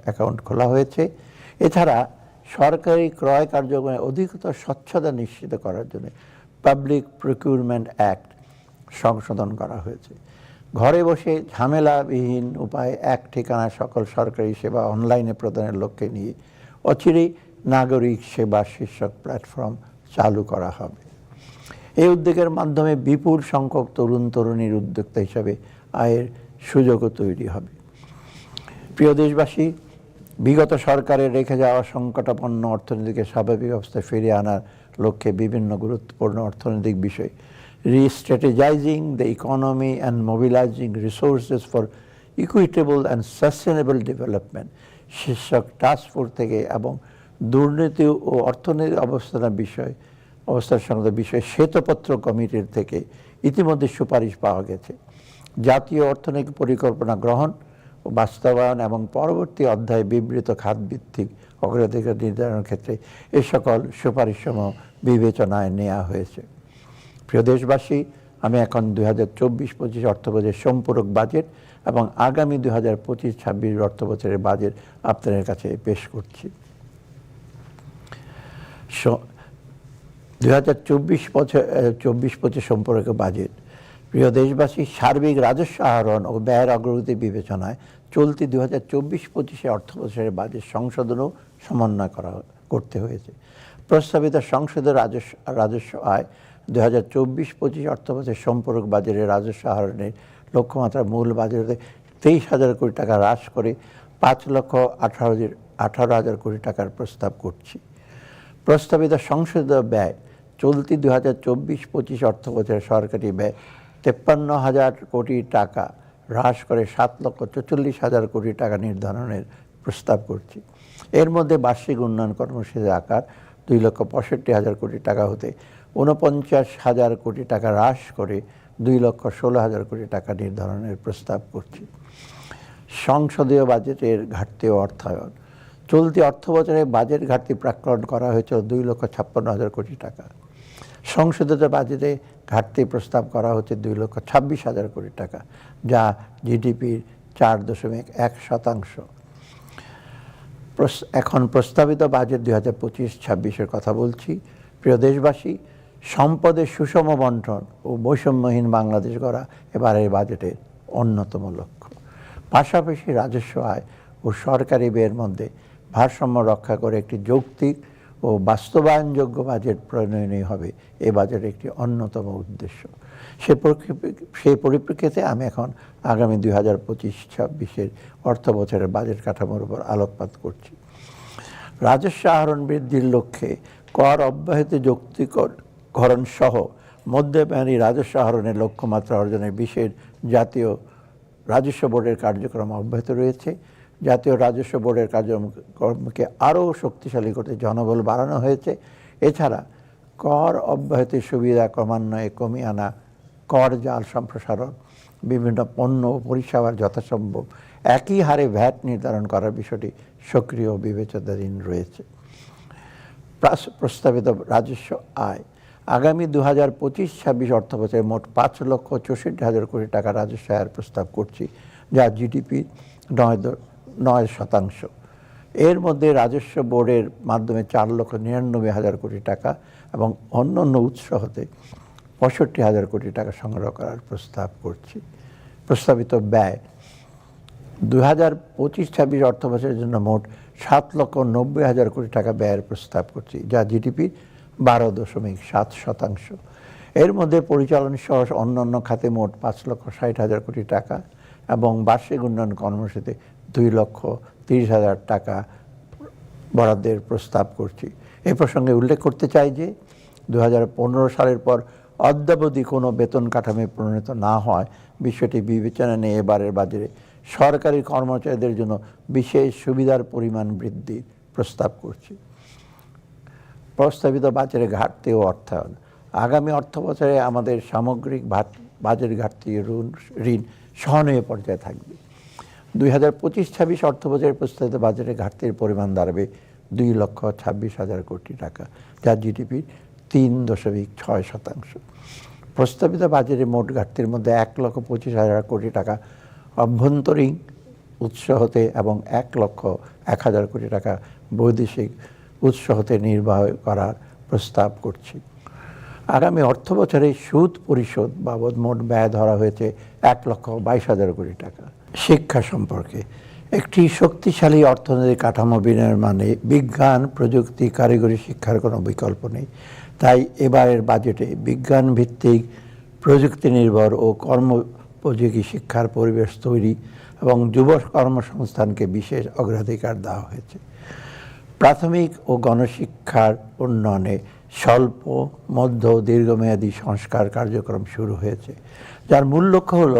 অ্যাকাউন্ট খোলা হয়েছে। এছাড়া সরকারি ক্রয় কার্যক্রমে অধিকতর স্বচ্ছতা নিশ্চিত করার জন্য পাবলিক প্রকিউরমেন্ট অ্যাক্ট সংশোধন করা হয়েছে। ঘরে বসে ঝামেলাবিহীন উপায়ে এক ঠিকানায় সকল সরকারি সেবা অনলাইনে প্রদানের লক্ষ্যে নিয়ে অচিরেই নাগরিক সেবা শীর্ষক প্ল্যাটফর্ম চালু করা হবে। এই উদ্যোগের মাধ্যমে বিপুল সংখ্যক তরুণীর উদ্যোক্তা হিসাবে আয়ের সুযোগও তৈরি হবে। প্রিয় দেশবাসী, বিগত সরকারের রেখে যাওয়া সংকটাপন্ন অর্থনীতিকে স্বাভাবিক অবস্থায় ফিরিয়ে আনার লক্ষ্যে বিভিন্ন গুরুত্বপূর্ণ অর্থনৈতিক বিষয় re-strategizing the economy and mobilizing resources for equitable and sustainable development শীর্ষক টাস্কফোর্স থেকে এবং দুর্নীতি ও অর্থনৈতিক অবস্থার সংক্রান্ত বিষয়ে শ্বেতপত্র কমিটির থেকে ইতিমধ্যে সুপারিশ পাওয়া গেছে। জাতীয় অর্থনৈতিক পরিকল্পনা গ্রহণ ও বাস্তবায়ন এবং পরবর্তী অধ্যায়ে বিবৃত খাতভিত্তিক অগ্রাধিকার নির্ধারণের ক্ষেত্রে এ সকল সুপারিশসমূহ বিবেচনায় নেওয়া হয়েছে। প্রিয় দেশবাসী, আমি এখন 2024-25 অর্থবছরের সম্পূরক বাজেট এবং আগামী 2025-26 অর্থবছরের বাজেট আপনাদের কাছে পেশ করছি। 2024-25 সম্পর্ক বাজেট। প্রিয় দেশবাসী, সার্বিক রাজস্ব আহরণ ও ব্যয়ের অগ্রগতি বিবেচনায় চলতি 2024-25 অর্থবছরের বাজেট সংশোধনও সমন্বয় করতে হয়েছে। প্রস্তাবিত সংসদের রাজস্ব আয় 2024-25 অর্থবছরের সম্পূরক বাজেটের রাজস্ব আহরণের লক্ষ্যমাত্রা মূল বাজেটে 23,000 কোটি টাকা হ্রাস করে 5,18,000 কোটি টাকার প্রস্তাব করছি। প্রস্তাবিত সংসদীয় ব্যয় চলতি 2024-25 অর্থবছরের সরকারি ব্যয় 53,000 কোটি টাকা হ্রাস করে 7,44,000 কোটি টাকা নির্ধারণের প্রস্তাব করছি। এর মধ্যে বার্ষিক উন্নয়ন কর্মসূচির আকার 2,65,000 কোটি টাকা হতে 49,000 কোটি টাকা হ্রাস করে 2,16,000 কোটি টাকা নির্ধারণের প্রস্তাব করছি। সংসদীয় বাজেটের ঘাটতি ও অর্থায়ন। চলতি অর্থবছরে বাজেট ঘাটতি প্রাক্কলন করা হয়েছিল 2,56,000 কোটি টাকা। সংশোধিত বাজেটে ঘাটতি প্রস্তাব করা হচ্ছে 2,26,000 কোটি টাকা, যা জিডিপির 4.1%। এখন প্রস্তাবিত বাজেট 2025-26-এর কথা বলছি। প্রিয় দেশবাসী, সম্পদের সুষম বন্টন ও বৈষম্যহীন বাংলাদেশ গড়া এবারের বাজেটের অন্যতম লক্ষ্য। পাশাপাশি রাজস্ব আয় ও সরকারি ব্যয়ের মধ্যে ভারসাম্য রক্ষা করে একটি যৌক্তিক ও বাস্তবায়নযোগ্য বাজেট প্রণয়নই হবে এ বাজেটের একটি অন্যতম উদ্দেশ্য। সেই পরিপ্রেক্ষিতে আমি এখন আগামী 2025-26-এর অর্থ বছরের বাজেট কাঠামোর উপর আলোকপাত করছি। রাজস্ব আহরণ বৃদ্ধির লক্ষ্যে কর অব্যাহতি যৌক্তিকরণ সহ মধ্যমেয়াদী রাজস্ব আহরণের লক্ষ্যমাত্রা অর্জনের বিশেষ জাতীয় রাজস্ব বোর্ডের কার্যক্রম অব্যাহত রয়েছে। জাতীয় রাজস্ব বোর্ডের কার্যক্রমকে আরও শক্তিশালী করতে জনবল বাড়ানো হয়েছে। এছাড়া কর অব্যাহতির সুবিধা ক্রমান্বয়ে কমিয়ে আনা, কর জাল সম্প্রসারণ, বিভিন্ন পণ্য ও পরিষেবার যথাসম্ভব একই হারে ভ্যাট নির্ধারণ করার বিষয়টি সক্রিয় বিবেচনাধীন রয়েছে। প্রস্তাবিত রাজস্ব আয় আগামী 2025-26 অর্থবছরে মোট 5,64,000 কোটি টাকা রাজস্ব আয়ের প্রস্তাব করছি, যা জিডিপি 9%। এর মধ্যে রাজস্ব বোর্ডের মাধ্যমে 4,99,000 কোটি টাকা এবং অন্যান্য উৎস হতে 65,000 কোটি টাকা সংগ্রহ করার প্রস্তাব করছি। প্রস্তাবিত ব্যয় 2025-26 অর্থবছরের জন্য মোট 7,90,000 কোটি টাকা ব্যয়ের প্রস্তাব করছি, যা জিডিপির 12.7%। এর মধ্যে পরিচালন সহ অন্যান্য খাতে মোট 5,60,000 কোটি টাকা এবং বার্ষিক উন্নয়ন কর্মসূচিতে 2,30,000 টাকা বরাদ্দের প্রস্তাব করছি। এই প্রসঙ্গে উল্লেখ করতে চাই যে 2015 সালের পর অদ্যাবধি কোনো বেতন কাঠামো প্রণীত না হয় বিষয়টি বিবেচনা নিয়ে এবারের বাজেটে সরকারি কর্মচারীদের জন্য বিশেষ সুবিধার পরিমাণ বৃদ্ধির প্রস্তাব করছি। প্রস্তাবিত বাজেটের ঘাটতি ও অর্থায়ন আগামী অর্থ বছরে আমাদের সামগ্রিক বাজেট ঘাটতি ঋণ সহনীয় পর্যায়ে থাকবে। 2025-26 অর্থ বছরের প্রস্তাবিত বাজেটের ঘাটতির পরিমাণ দাঁড়াবে 2,26,000 কোটি টাকা, যা জিডিপির 3.6%। প্রস্তাবিত বাজেটের মোট ঘাটতির মধ্যে 1,25,000 কোটি টাকা অভ্যন্তরীণ উৎস হতে এবং 1,01,000 কোটি টাকা বৈদেশিক উৎস হতে নির্বাহ করার প্রস্তাব করছি। আগামী অর্থ বছরে সুদ পরিশোধ বাবদ মোট ব্যয় ধরা হয়েছে 1,22,000 কোটি টাকা। শিক্ষা সম্পর্কে একটি শক্তিশালী অর্থনৈতিক কাঠামো বিনির্মাণে বিজ্ঞান, প্রযুক্তি, কারিগরি শিক্ষার কোনো বিকল্প নেই। তাই এবারের বাজেটে বিজ্ঞান ভিত্তিক, প্রযুক্তি নির্ভর ও কর্মোপযোগী শিক্ষার পরিবেশ তৈরি এবং যুব কর্মসংস্থানকে বিশেষ অগ্রাধিকার দেওয়া হয়েছে। প্রাথমিক ও গণশিক্ষার উন্নয়নে স্বল্প, মধ্য ও দীর্ঘমেয়াদী সংস্কার কার্যক্রম শুরু হয়েছে, যার মূল লক্ষ্য হল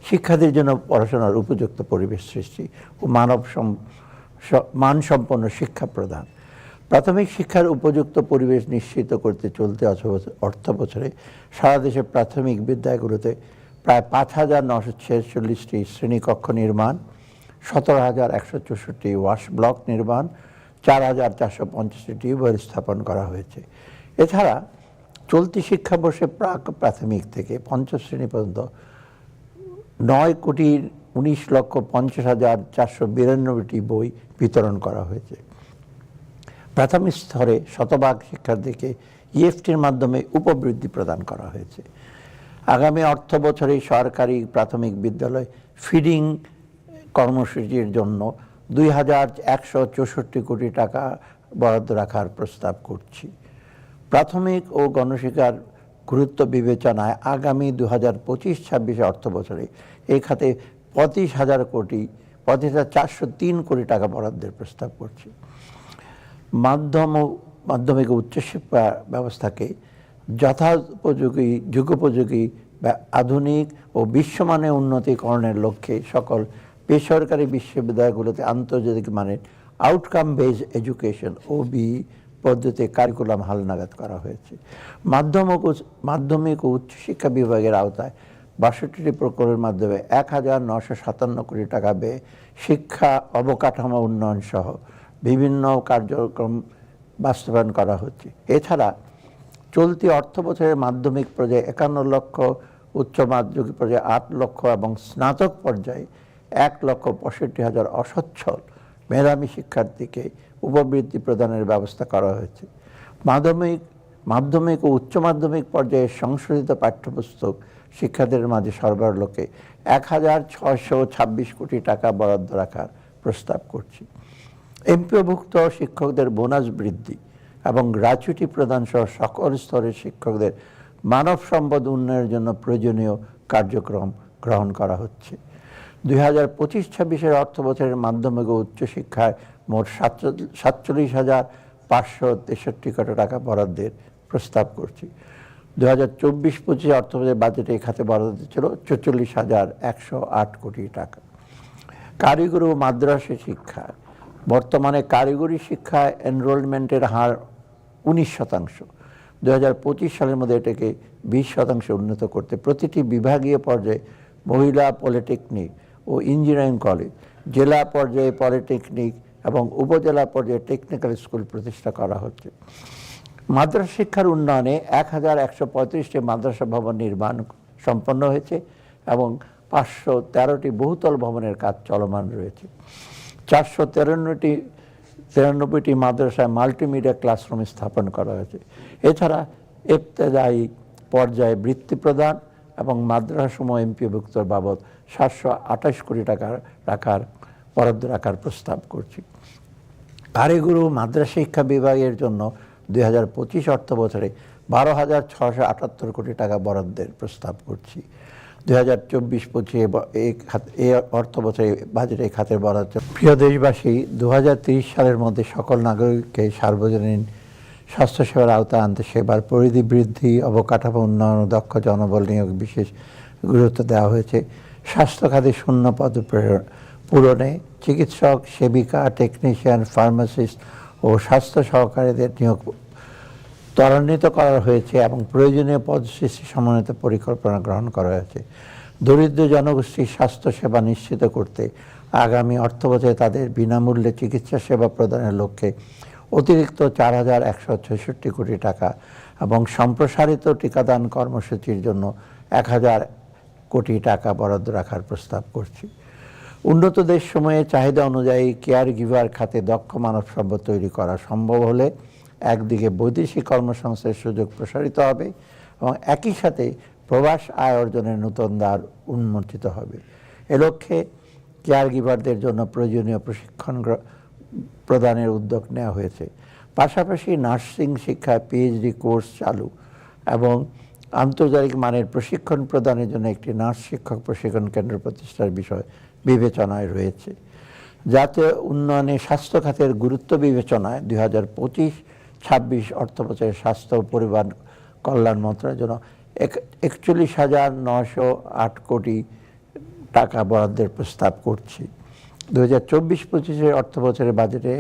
শিক্ষার্থীর জন্য পড়াশোনার উপযুক্ত পরিবেশ সৃষ্টি ও মানসম্পন্ন শিক্ষা প্রদান। প্রাথমিক শিক্ষার উপযুক্ত পরিবেশ নিশ্চিত করতে চলতি অর্থ বছরে সারা দেশে প্রাথমিক বিদ্যালয়গুলোতে প্রায় 5,946টি শ্রেণীকক্ষ নির্মাণ, 17,164টি ওয়াশ ব্লক নির্মাণ, 4,450টি টিউবওয়েল স্থাপন করা হয়েছে। এছাড়া চলতি শিক্ষাবর্ষে প্রাথমিক থেকে পঞ্চম শ্রেণী পর্যন্ত 9,19,50,492টি বই বিতরণ করা হয়েছে। প্রাথমিক স্তরে শতভাগ শিক্ষার্থীকে ইএফটির মাধ্যমে উপবৃত্তি প্রদান করা হয়েছে। আগামী অর্থ বছরে সরকারি প্রাথমিক বিদ্যালয় ফিডিং কর্মসূচির জন্য 2,164 কোটি টাকা বরাদ্দ রাখার প্রস্তাব করছি। প্রাথমিক ও গণশিক্ষার গুরুত্ব বিবেচনায় আগামী 2025-26 অর্থ বছরে এই খাতে 25,403 কোটি টাকা বরাদ্দের প্রস্তাব করছি। মাধ্যমিক ও উচ্চশিক্ষা ব্যবস্থাকে যথোপযোগী, যুগোপযোগী, আধুনিক ও বিশ্বমানের উন্নতিকরণের লক্ষ্যে সকল বেসরকারি বিশ্ববিদ্যালয়গুলোতে আন্তর্জাতিক মানের আউটকাম বেজ এডুকেশন OBE পদ্ধতিতে কারিকুলাম হালনাগাদ করা হয়েছে। মাধ্যমিক ও উচ্চশিক্ষা বিভাগের আওতায় 62টি প্রকল্পের মাধ্যমে 1,957 কোটি টাকা ব্যয়ে শিক্ষা অবকাঠামো উন্নয়ন সহ বিভিন্ন কার্যক্রম বাস্তবায়ন করা হচ্ছে। এছাড়া চলতি অর্থ বছরের মাধ্যমিক পর্যায়ে 51 লক্ষ, উচ্চ মাধ্যমিক পর্যায়ে 8 লক্ষ এবং স্নাতক পর্যায়ে 1,65,000 অসচ্ছল মেধাবী শিক্ষার্থীকে উপবৃত্তি প্রদানের ব্যবস্থা করা হয়েছে। মাধ্যমিক ও উচ্চ মাধ্যমিক পর্যায়ে সংশোধিত পাঠ্যপুস্তক শিক্ষার্থীদের মাঝে সরবরাহ লক্ষ্যে ১,৬২৬ কোটি টাকা বরাদ্দ রাখার প্রস্তাব করছি। এমপিওভুক্ত শিক্ষকদের বোনাস বৃদ্ধি এবং গ্র্যাচুইটি প্রদান সহ সকল স্তরের শিক্ষকদের মানব সম্পদ উন্নয়নের জন্য প্রয়োজনীয় কার্যক্রম গ্রহণ করা হচ্ছে। 2025-26 অর্থ বছরের মাধ্যমিক ও উচ্চশিক্ষায় মোট 47,563 কোটি টাকা বরাদ্দের প্রস্তাব করছি। 2024-25 অর্থ বছরের বাজেটে এই খাতে বরাদ্দ ছিল 44,108 কোটি টাকা। কারিগরি ও মাদ্রাসা শিক্ষা, বর্তমানে কারিগরি শিক্ষায় এনরোলমেন্টের হার 19%। 2025 সালের মধ্যে এটাকে 20% উন্নত করতে প্রতিটি বিভাগীয় পর্যায়ে মহিলা পলিটেকনিক ও ইঞ্জিনিয়ারিং কলেজ, জেলা পর্যায়ে পলিটেকনিক এবং উপজেলা পর্যায়ে টেকনিক্যাল স্কুল প্রতিষ্ঠা করা হচ্ছে। মাদ্রাসা শিক্ষার উন্নয়নে 1,135টি মাদ্রাসা ভবন নির্মাণ সম্পন্ন হয়েছে এবং 513টি বহুতল ভবনের কাজ চলমান রয়েছে। 493টি মাদ্রাসায় মাল্টিমিডিয়া ক্লাসরুম স্থাপন করা হয়েছে। এছাড়া ইবতেদায়ী পর্যায়ে বৃত্তি প্রদান এবং মাদ্রাসাসমূহ এমপিওভুক্ত বাবদ 728 কোটি টাকা বরাদ্দ রাখার প্রস্তাব করছি। কারিগরি ও মাদ্রাসা শিক্ষা বিভাগের জন্য 2025 অর্থ বছরে 12,678 কোটি টাকা বরাদ্দের প্রস্তাব করছি। 2024-25 অর্থ বছরে বাজেটে খাতের বরাদ্দ। প্রিয় দেশবাসী, 2030 সালের মধ্যে সকল নাগরিককে সার্বজনীন স্বাস্থ্যসেবার আওতায় আনতে সেবার পরিধি বৃদ্ধি, অবকাঠামো উন্নয়ন ও দক্ষ জনবল নিয়োগ বিশেষ গুরুত্ব দেওয়া হয়েছে। স্বাস্থ্য খাতে শূন্য পদ পূরণে চিকিৎসক, সেবিকা, টেকনিশিয়ান, ফার্মাসিস্ট ও স্বাস্থ্য সহকারীদের নিয়োগ ত্বরান্বিত করা হয়েছে এবং প্রয়োজনীয় পদ সৃষ্টি সমন্বিত পরিকল্পনা গ্রহণ করা হয়েছে। দরিদ্র জনগোষ্ঠীর স্বাস্থ্যসেবা নিশ্চিত করতে আগামী অর্থবছরে তাদের বিনামূল্যে চিকিৎসা সেবা প্রদানের লক্ষ্যে অতিরিক্ত 4,166 কোটি টাকা এবং সম্প্রসারিত টিকাদান কর্মসূচির জন্য 1,000 কোটি টাকা বরাদ্দ রাখার প্রস্তাব করছি। উন্নত দেশসমূহে চাহিদা অনুযায়ী কেয়ার গিভার খাতে দক্ষ মানব সম্পদ তৈরি করা সম্ভব হলে একদিকে বৈদেশিক কর্মসংস্থানের সুযোগ প্রসারিত হবে এবং একই সাথে প্রবাস আয় অর্জনের নতুন দ্বার উন্মোচিত হবে। এ লক্ষ্যে কেয়ার গিভারদের জন্য প্রয়োজনীয় প্রশিক্ষণ প্রদানের উদ্যোগ নেওয়া হয়েছে। পাশাপাশি নার্সিং শিক্ষায় পিএইচডি কোর্স চালু এবং আন্তর্জাতিক মানের প্রশিক্ষণ প্রদানের জন্য একটি নার্স শিক্ষক প্রশিক্ষণ কেন্দ্র প্রতিষ্ঠার বিষয় বিবেচনায় রয়েছে। জাতীয় উন্নয়নে স্বাস্থ্য খাতের গুরুত্ব বিবেচনায় 2025-26 অর্থ বছরের স্বাস্থ্য ও পরিবার কল্যাণ মন্ত্রণালয়ের জন্য 41,908 কোটি টাকা বরাদ্দের প্রস্তাব করছি। 2024-25 অর্থ বছরের বাজেটে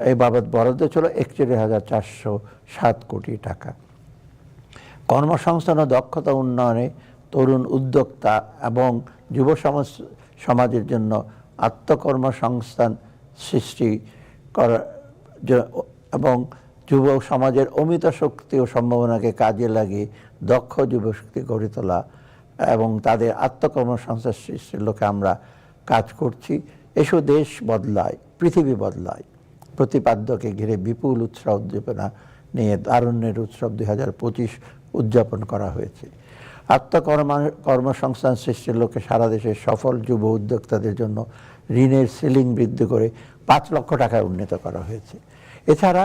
এই বাবদ বরাদ্দ ছিল 41,407 কোটি টাকা। কর্মসংস্থান ও দক্ষতা উন্নয়নে তরুণ উদ্যোক্তা এবং যুব সমাজের জন্য আত্মকর্মসংস্থান সৃষ্টি করা এবং যুব সমাজের অমিত শক্তি ও সম্ভাবনাকে কাজে লাগিয়ে দক্ষ যুবশক্তি গড়ে তোলা এবং তাদের আত্মকর্মসংস্থান সৃষ্টির লক্ষ্যে আমরা কাজ করছি। এসব দেশ বদলায়, পৃথিবী বদলায় প্রতিপাদ্যকে ঘিরে বিপুল উৎসাহ উদ্দীপনা নিয়ে তারুণ্যের উৎসব 2025 উদযাপন করা হয়েছে। কর্মসংস্থান সৃষ্টির লক্ষ্যে সারা দেশের সফল যুব উদ্যোক্তাদের জন্য ঋণের সিলিং বৃদ্ধি করে 5 লক্ষ টাকায় উন্নীত করা হয়েছে। এছাড়া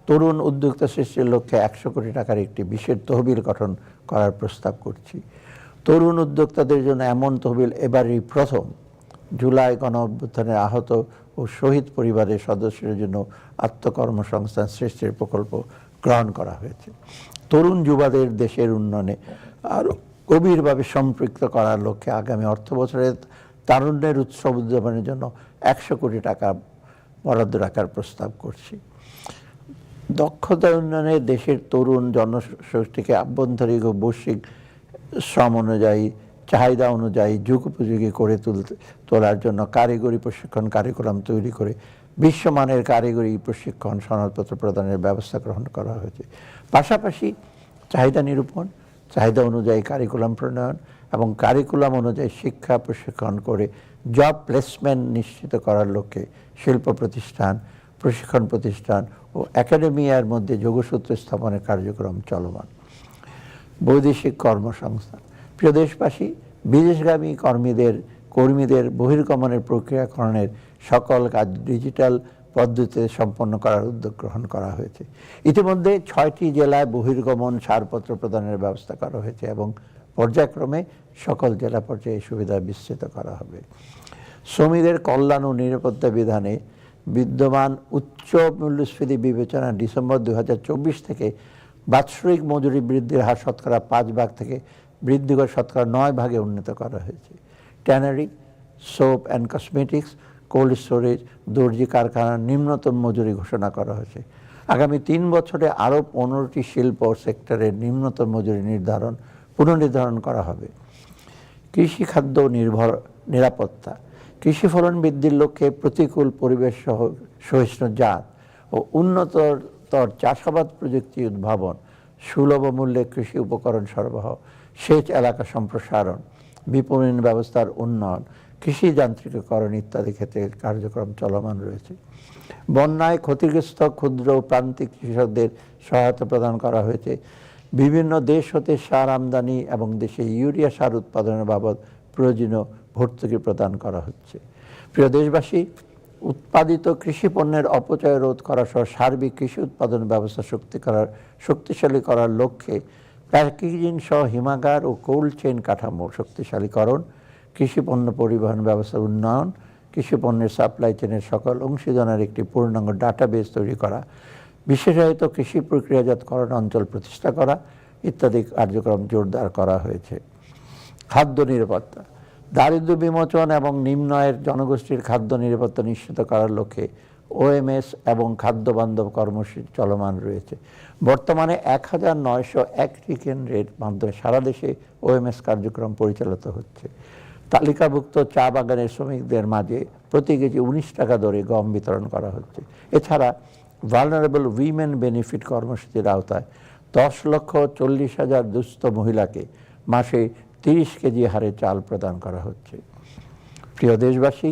তরুণ উদ্যোক্তা সৃষ্টির লক্ষ্যে 100 কোটি টাকার একটি বিশেষ তহবিল গঠন করার প্রস্তাব করছি। তরুণ উদ্যোক্তাদের জন্য এমন তহবিল এবারই প্রথম। জুলাই গণঅভ্যুত্থানের আহত ও শহীদ পরিবারের সদস্যদের জন্য আত্মকর্মসংস্থান সৃষ্টির প্রকল্প গ্রহণ করা হয়েছে। তরুণ যুবাদের দেশের উন্নয়নে আরও গভীরভাবে সম্পৃক্ত করার লক্ষ্যে আগামী অর্থ বছরে তারুণ্যের উৎসব উদযাপনের জন্য 100 কোটি টাকা বরাদ্দ রাখার প্রস্তাব করছি। দক্ষতা উন্নয়নে দেশের তরুণ জনশক্তিকে আভ্যন্তরীণ ও বৈশ্বিক শ্রম অনুযায়ী চাহিদা অনুযায়ী যুগোপযোগী করে তোলার জন্য কারিগরি প্রশিক্ষণ কারিকুলাম তৈরি করে বিশ্বমানের কারিগরি প্রশিক্ষণ সনদপত্র প্রদানের ব্যবস্থা গ্রহণ করা হয়েছে। পাশাপাশি চাহিদা নিরূপণ, চাহিদা অনুযায়ী কারিকুলাম প্রণয়ন এবং কারিকুলাম অনুযায়ী শিক্ষা প্রশিক্ষণ করে জব প্লেসমেন্ট নিশ্চিত করার লক্ষ্যে শিল্প প্রতিষ্ঠান, প্রশিক্ষণ প্রতিষ্ঠান ও একাডেমিয়ার মধ্যে যোগসূত্র স্থাপনের কার্যক্রম চলমান। বৈদেশিক কর্মসংস্থান। প্রিয় দেশবাসী, বিদেশগামী কর্মীদের বহির্গমনের প্রক্রিয়াকরণের সকল কাজ ডিজিটাল পদ্ধতিতে সম্পন্ন করার উদ্যোগ গ্রহণ করা হয়েছে। ইতিমধ্যে 6টি জেলায় বহির্গমন ছাড়পত্র প্রদানের ব্যবস্থা করা হয়েছে এবং পর্যায়ক্রমে সকল জেলা পর্যায়ে সুবিধা বিস্তৃত করা হবে। শ্রমিকদের কল্যাণ ও নিরাপত্তা বিধানে বিদ্যমান উচ্চ মূল্যস্ফীতি বিবেচনা ডিসেম্বর 2024 থেকে বাৎসরিক মজুরি বৃদ্ধির হার শতকরা 5 ভাগ থেকে বৃদ্ধি করে শতকরা 9 ভাগে উন্নীত করা হয়েছে। Tannery, soap and cosmetics, cold storage, দর্জি কারখানার নিম্নতম মজুরি ঘোষণা করা হয়েছে। আগামী 3 বছরে আরও 15টি শিল্প সেক্টরের নিম্নতম মজুরি পুনর্নির্ধারণ করা হবে। কৃষি খাদ্য নিরাপত্তা। কৃষি ফলন বৃদ্ধির লক্ষ্যে প্রতিকূল পরিবেশ সহিষ্ণু জাত ও উন্নততর চাষাবাদ প্রযুক্তি উদ্ভাবন, সুলভ মূল্যে কৃষি উপকরণ সরবরাহ, সেচ এলাকা সম্প্রসারণ, বিপণন ব্যবস্থার উন্নয়ন, কৃষি যান্ত্রিকীকরণ ইত্যাদি ক্ষেত্রে কার্যক্রম চলমান রয়েছে। বন্যায় ক্ষতিগ্রস্ত ক্ষুদ্র ও প্রান্তিক কৃষকদের সহায়তা প্রদান করা হয়েছে। বিভিন্ন দেশ হতে সার আমদানি এবং দেশে ইউরিয়া সার উৎপাদনের বাবদ প্রয়োজনীয় ভর্তুকি প্রদান করা হচ্ছে। প্রিয় দেশবাসী, উৎপাদিত কৃষি পণ্যের অপচয় রোধ করা সহ সার্বিক কৃষি উৎপাদন ব্যবস্থা শক্তিশালী করার লক্ষ্যে প্যাকেজিং সহ হিমাগার ও কোল্ড চেইন কাঠামো শক্তিশালীকরণ, কৃষি পণ্য পরিবহন ব্যবস্থার উন্নয়ন, কৃষি পণ্যের সাপ্লাই চেনের সকল অংশীদারের একটি পূর্ণাঙ্গ ডাটাবেস তৈরি করা, বিশেষায়িত কৃষি প্রক্রিয়াজাতকরণ অঞ্চল প্রতিষ্ঠা করা ইত্যাদি কার্যক্রম জোরদার করা হয়েছে। খাদ্য নিরাপত্তা। দারিদ্র্য বিমোচন এবং নিম্ন আয়ের জনগোষ্ঠীর খাদ্য নিরাপত্তা নিশ্চিত করার লক্ষ্যে ওএমএস এবং খাদ্য বান্ধব কর্মসূচি চলমান রয়েছে। বর্তমানে 1901টি কেন্দ্রের মাধ্যমে সারা দেশে ওএমএস কার্যক্রম পরিচালিত হচ্ছে। তালিকাভুক্ত চা বাগানের শ্রমিকদের মাঝে প্রতি কেজি 19 টাকা দরে গম বিতরণ করা হচ্ছে। এছাড়া ভালনারেবল উইমেন বেনিফিট কর্মসূচির আওতায় 10,40,000 দুস্থ মহিলাকে মাসে 30 কেজি হারে চাল প্রদান করা হচ্ছে। প্রিয় দেশবাসী,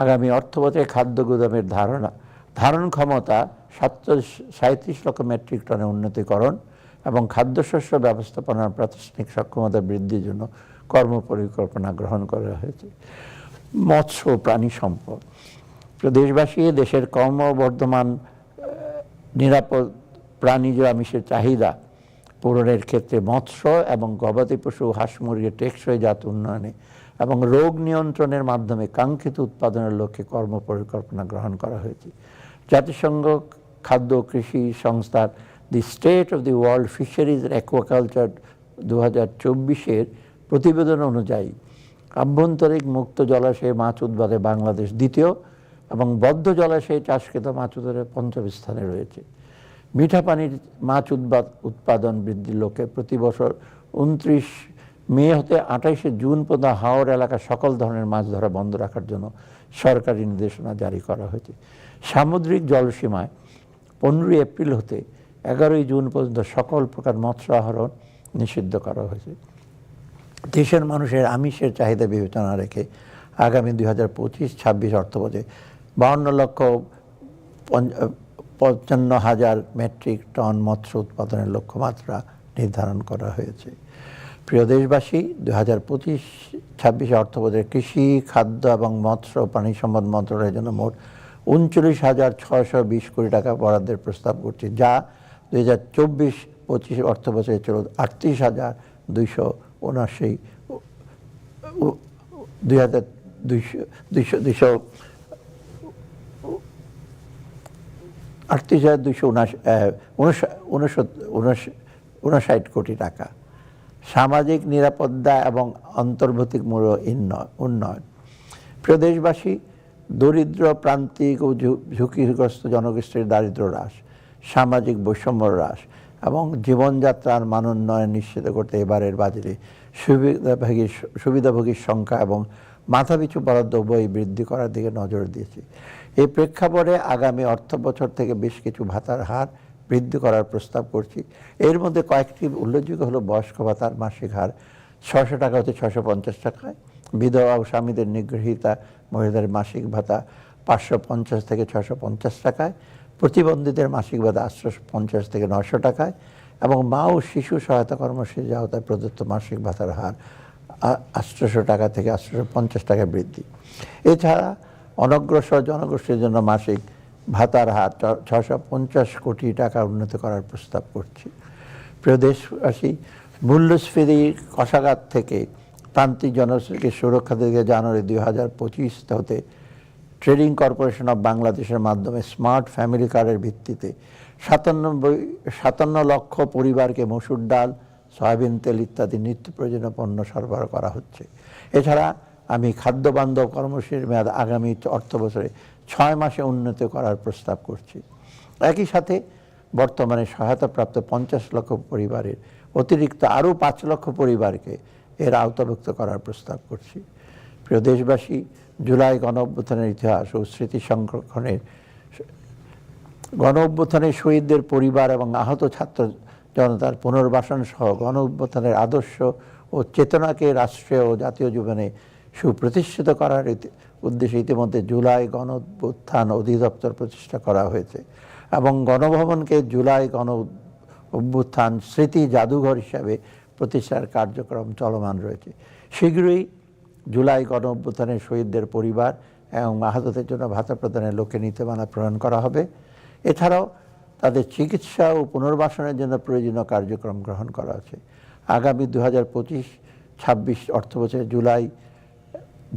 আগামী অর্থবছরে খাদ্য গুদামের ধারণ ক্ষমতা 37 লক্ষ মেট্রিক টনে উন্নতিকরণ এবং খাদ্যশস্য ব্যবস্থাপনার প্রাতিষ্ঠানিক সক্ষমতা বৃদ্ধির জন্য কর্মপরিকল্পনা গ্রহণ করা হয়েছে। মৎস্য ও প্রাণী সম্পদ। দেশবাসী, দেশের ক্রমবর্ধমান নিরাপদ প্রাণীজ আমিষের চাহিদা পূরণের ক্ষেত্রে মৎস্য এবং গবাদি পশু হাঁস মুরগির টেকসই জাত উন্নয়নে এবং রোগ নিয়ন্ত্রণের মাধ্যমে কাঙ্ক্ষিত উৎপাদনের লক্ষ্যে কর্মপরিকল্পনা গ্রহণ করা হয়েছে। জাতিসংঘ খাদ্য কৃষি সংস্থার the state of the world fisheries aquaculture 2024-এর প্রতিবেদন অনুযায়ী আভ্যন্তরিক মুক্ত জলাশয়ে মাছ উৎপাদনে বাংলাদেশ দ্বিতীয় এবং বদ্ধ জলাশয়ে চাষকৃত মাছ উৎপাদনে 5ম স্থানে রয়েছে। মিঠা পানির মাছ উৎপাদন বৃদ্ধির লক্ষ্যে প্রতি বছর 29 মে হতে 28 জুন পর্যন্ত হাওর এলাকার সকল ধরনের মাছ ধরা বন্ধ রাখার জন্য সরকারি নির্দেশনা জারি করা হয়েছে। সামুদ্রিক জলসীমায় 15 এপ্রিল হতে 11 জুন পর্যন্ত সকল প্রকার মৎস্য আহরণ নিষিদ্ধ করা হয়েছে। দেশের মানুষের আমিষের চাহিদা বিবেচনা রেখে আগামী 2025-26 অর্থবছরে 52,55,000 মেট্রিক টন মৎস্য উৎপাদনের লক্ষ্যমাত্রা নির্ধারণ করা হয়েছে। প্রিয় দেশবাসী, 2025-26 অর্থবছরে কৃষি, খাদ্য এবং মৎস্য প্রাণী সম্পদ মন্ত্রণালয়ের জন্য মোট 39,620 কোটি টাকা বরাদ্দের প্রস্তাব করছে, যা 2024-25 অর্থবছরে ছিল 38,259 কোটি টাকা। সামাজিক নিরাপত্তা এবং অন্তর্ভুক্তিমূলক উন্নয়ন। প্রিয় দেশবাসী, দরিদ্র প্রান্তিক ও ঝুঁকিগ্রস্ত জনগোষ্ঠীর দারিদ্র্য হ্রাস, সামাজিক বৈষম্য হ্রাস এবং জীবনযাত্রার মান উন্নয়ন নিশ্চিত করতে এবারের বাজেটে সুবিধাভোগীর সংখ্যা এবং মাথাপিছু বরাদ্দ উভয়ই বৃদ্ধি করার দিকে নজর দিয়েছে। এই প্রেক্ষাপটে আগামী অর্থ বছর থেকে বেশ কিছু ভাতার হার বৃদ্ধি করার প্রস্তাব করছি। এর মধ্যে কয়েকটি উল্লেখযোগ্য হলো বয়স্ক ভাতার মাসিক হার 600 টাকা হতে 650 টাকায় বিধবা ও স্বামীদের নিগৃহীতা মহিলাদের মাসিক ভাতা 550 থেকে 650 টাকায়, প্রতিবন্ধীদের মাসিক ভাতা 850 থেকে 900 টাকায় এবং মা ও শিশু সহায়তা কর্মসূচির আওতায় প্রদত্ত মাসিক ভাতার হার 800 টাকা থেকে 850 টাকা বৃদ্ধি। এছাড়া অনগ্রসর জনগোষ্ঠীর জন্য মাসিক ভাতার হার 650 কোটি টাকা উন্নত করার প্রস্তাব করছি। প্রিয় দেশবাসী, মূল্যস্ফীতির কষাঘাত থেকে প্রান্তিক জনগোষ্ঠীকে সুরক্ষা দিতে জানুয়ারি 2025 হতে ট্রেডিং কর্পোরেশন অব বাংলাদেশের মাধ্যমে স্মার্ট ফ্যামিলি কার্ডের ভিত্তিতে 57 লক্ষ পরিবারকে মসুর ডাল, সয়াবিন তেল ইত্যাদি নিত্য প্রয়োজনীয় পণ্য সরবরাহ করা হচ্ছে। এছাড়া আমি খাদ্য বান্ধব কর্মসূচির মেয়াদ আগামী অর্থ বছরে 6 মাসে উন্নত করার প্রস্তাব করছি। একই সাথে বর্তমানে সহায়তাপ্রাপ্ত 50 লক্ষ পরিবারের অতিরিক্ত আরও 5 লক্ষ পরিবারকে এর আওতাভুক্ত করার প্রস্তাব করছি। প্রিয় দেশবাসী, জুলাই গণঅভ্যুত্থানের ইতিহাস ও স্মৃতি সংরক্ষণের গণঅভ্যুত্থানের শহীদদের পরিবার এবং আহত ছাত্র জনতার পুনর্বাসন সহ গণঅভ্যুত্থানের আদর্শ ও চেতনাকে রাষ্ট্রীয় ও জাতীয় জীবনে সুপ্রতিষ্ঠিত করার উদ্দেশ্যে ইতিমধ্যে জুলাই গণঅভ্যুত্থান অধিদপ্তর প্রতিষ্ঠা করা হয়েছে এবং গণভবনকে জুলাই গণঅভ্যুত্থান স্মৃতি জাদুঘর হিসাবে প্রতিষ্ঠার কার্যক্রম চলমান রয়েছে। শীঘ্রই জুলাই গণঅভ্যুত্থানের শহীদদের পরিবার এবং আহতদের জন্য ভাতা প্রদানের লক্ষ্যে নীতিমালা প্রণয়ন করা হবে। এছাড়াও তাদের চিকিৎসা ও পুনর্বাসনের জন্য প্রয়োজনীয় কার্যক্রম গ্রহণ করা আছে। আগামী 2025-26 অর্থবছরে